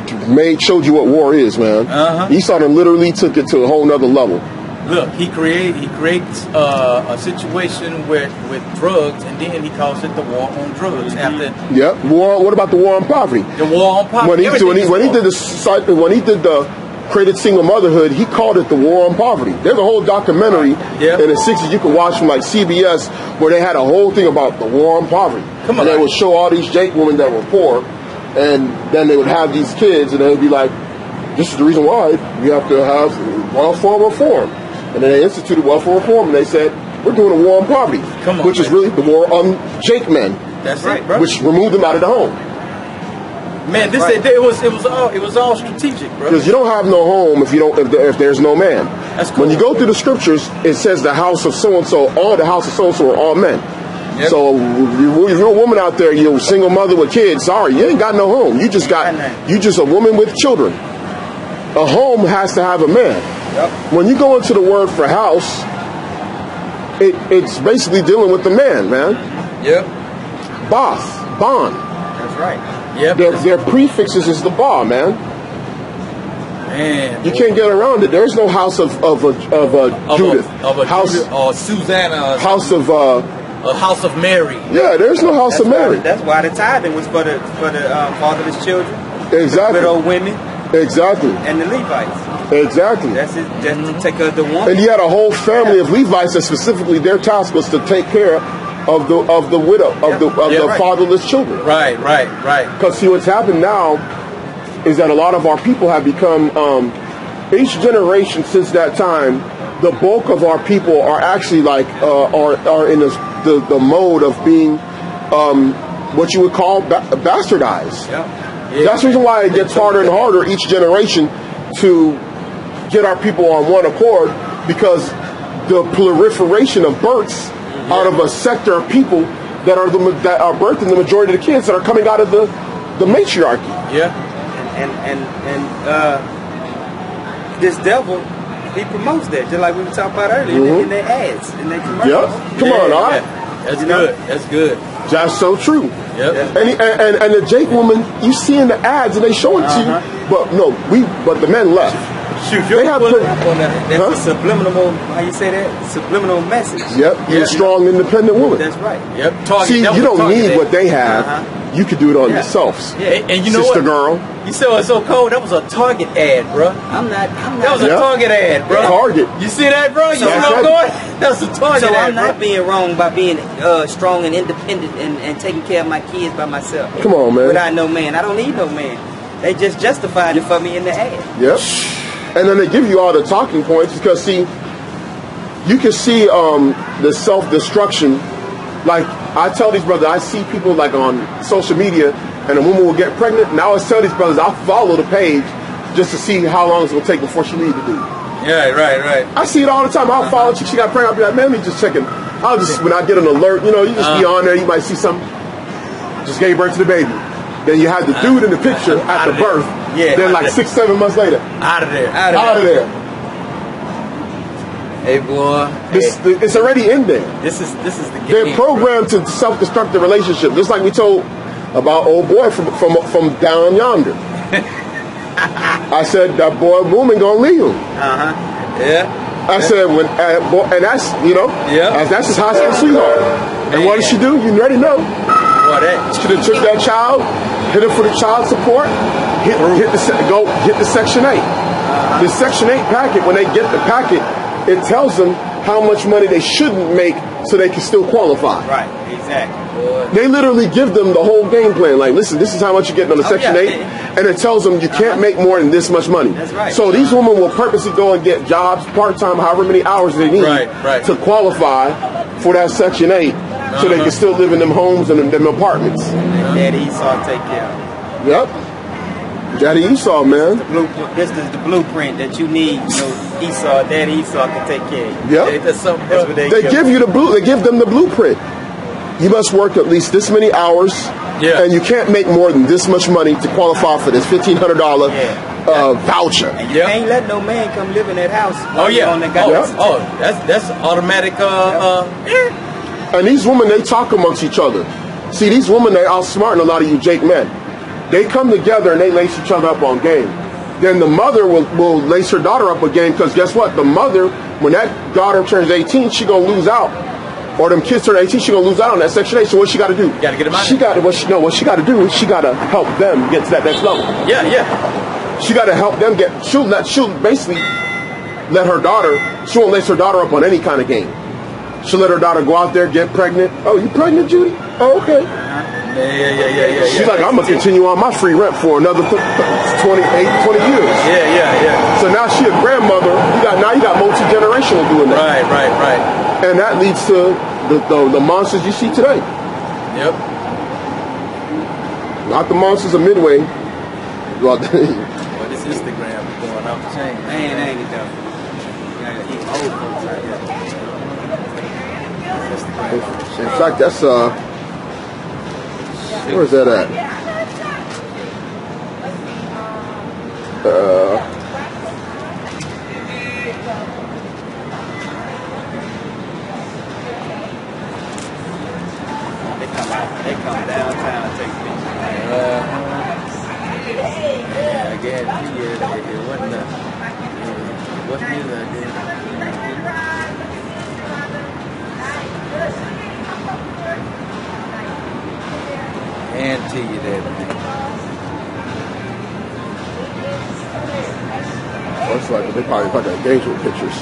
showed you what war is, man. Esau literally took it to a whole nother level. Look, he creates a situation with drugs, and then he calls it the war on drugs. After war. What about the war on poverty? The war on poverty. When he did the created single motherhood, he called it the war on poverty. There's a whole documentary in the 60s you can watch from like CBS where they had a whole thing about the war on poverty. And they would show all these Jake women that were poor, and then they would have these kids, and they would be like, "This is the reason why we have to have welfare reform." And then they instituted welfare reform, and they said, "We're doing a war on poverty," which is really the war on Jake men. That's right, bro. Which removed them out of the home. Man, it was all strategic, bro. Because you don't have no home if there's no man. That's cool. When you go through the scriptures, it says the house of so and so, all the house of so and so are all men. Yep. So if you're a woman out there, you're a single mother with kids. Sorry, you ain't got no home. You just a woman with children. A home has to have a man. Yep. When you go into the word for house, it's basically dealing with the man. Yep. Both, bond. That's right. Yep. Their prefixes is the bar, man. Man, you can't get around it. There's no house of Judith, Judith or Susanna, house of a house of Mary. Yeah, there's no house of Mary. That's why the tithing was for the fatherless children, exactly, widow women, exactly, and the Levites. Exactly. That's it. Just to take care of the woman. And you had a whole family of Levites that specifically their task was to take care of the widow, of the fatherless children. Right. Because see, what's happened now is that a lot of our people have become, each generation since that time, the bulk of our people are actually like are in the mode of being what you would call bastardized. That's the reason why it gets harder and harder each generation to get our people on one accord, because the proliferation of births out of a sector of people that are birthing the majority of the kids that are coming out of the matriarchy. Yeah, and this devil, he promotes that, just like we were talking about earlier in their ads, in their commercials. Yep. Come on, all right. That's good. That's good. That's so true. Yep. And the Jake woman, you see in the ads and they show it to you, but the men left. Shoot, you're pulling up on that. That's a subliminal, how you say that? Subliminal message. Yep. You're a strong, independent woman. That's right. Yep. See, you don't need what they have. You could do it on yourselves. Yeah, and you know Sister what? girl. You saw it so cold. That was a Target ad, bro. That was a Target ad, bro. Target. You see that, bro? You see what I'm going? That was a Target ad, So I'm not being wrong by being strong and independent and taking care of my kids by myself. Come on, man. Without no man. I don't need no man. They just justified it for me in the ad. Yep. And then they give you all the talking points because, see, you can see the self-destruction. Like, I tell these brothers, I see people like on social media, and a woman will get pregnant, and I always tell these brothers, I'll follow the page just to see how long it's going to take before she leaves the dude. Yeah, right. I see it all the time. I'll follow she got pregnant, I'll be like, man, let me just check it. I'll just, when I get an alert, you just be on there, you might see something, just gave birth to the baby. Then you had the dude in the picture at the birth. Yeah. Then like 6-7 months later. Out of there. Hey, boy. It's already in there. This is the game. They're programmed to self-destruct the relationship. Just like we told about old boy from down yonder. I said, that boy woman gonna leave him. Yeah. I said, and that's, that's his high school sweetheart. And what did she do? You already know. She done took that child, hit him for the child support, hit the Section 8. The Section 8 packet, when they get the packet, it tells them how much money they shouldn't make so they can still qualify. Right, exactly. They literally give them the whole game plan. Like, listen, this is how much you're getting on the Section 8. And it tells them you can't make more than this much money. That's right. So these women will purposely go and get jobs, part-time, however many hours they need to qualify for that Section 8 so they can still live in them homes and them apartments. Daddy Esau take care of. Yep. Daddy Esau, man. This is the blueprint that you need. You know, Esau, Daddy Esau can take care of you. Yep. That's what they give you they give them the blueprint. You must work at least this many hours, and you can't make more than this much money to qualify for this $1,500 voucher. And you can't let no man come live in that house. Oh yeah. On the that's automatic. And these women, they talk amongst each other. See, these women, they outsmarting a lot of you Jake men. They come together and they lace each other up on game. Then the mother will lace her daughter up a game, because guess what? The mother, when that daughter turns 18, she gonna lose out. Or them kids turn 18, she gonna lose out on that Section 8. So what she got to do? You gotta get them out. What she got to do is she got to help them get to that next level. Yeah. She got to help them get. She'll basically let her daughter. She won't lace her daughter up on any kind of game. She'll let her daughter go out there, get pregnant. Oh, you pregnant, Judy? Oh, okay. Yeah. She's like, I'm gonna continue on my free rent for another 20 years. Yeah. So now she a grandmother. You got multi-generational doing that. Right. And that leads to the monsters you see today. Yep. Not the monsters of Midway. Well, this Instagram is going off the chain. Man, ain't it though? Even old folks out here. In fact, that's where's that at? They come downtown and take pictures. I guarantee you it wasn't what's new out there. Guarantee you that, man. Looks like they probably like engagement pictures.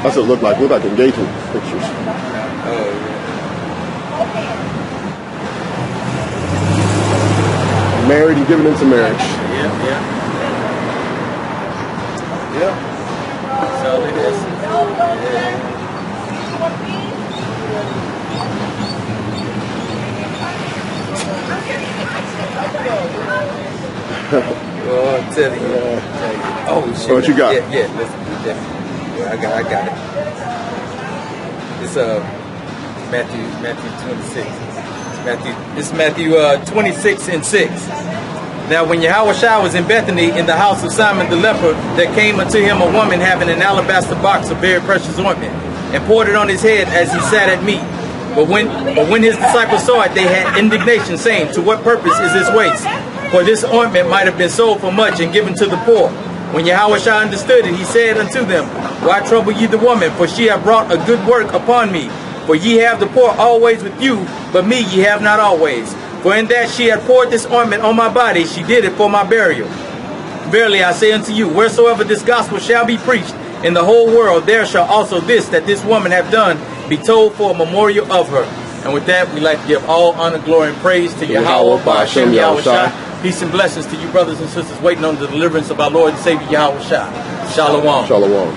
That's what it looked like. Look like engagement pictures. Oh yeah. Married and given into marriage. Yeah. That's all it is. Oh, I'm telling you. Oh shit. What you got? Yeah. Listen, yeah, I got it. It's Matthew 26. It's Matthew 26:6. Now when Yahawashi was in Bethany in the house of Simon the leper, there came unto him a woman having an alabaster box of very precious ointment, and poured it on his head as he sat at meat. But when his disciples saw it, they had indignation, saying, To what purpose is this waste? For this ointment might have been sold for much and given to the poor. When Yahawashi understood it, he said unto them, Why trouble ye the woman? For she hath brought a good work upon me. For ye have the poor always with you, but me ye have not always. For in that she had poured this ointment on my body, she did it for my burial. Verily I say unto you, wheresoever this gospel shall be preached in the whole world, there shall also this that this woman hath done be told for a memorial of her. And with that, we like to give all honor, glory, and praise to Yahweh, by Hashem Yahawashi. Peace and blessings to you brothers and sisters waiting on the deliverance of our Lord and Savior Yahawashi. Shalom. Shalom.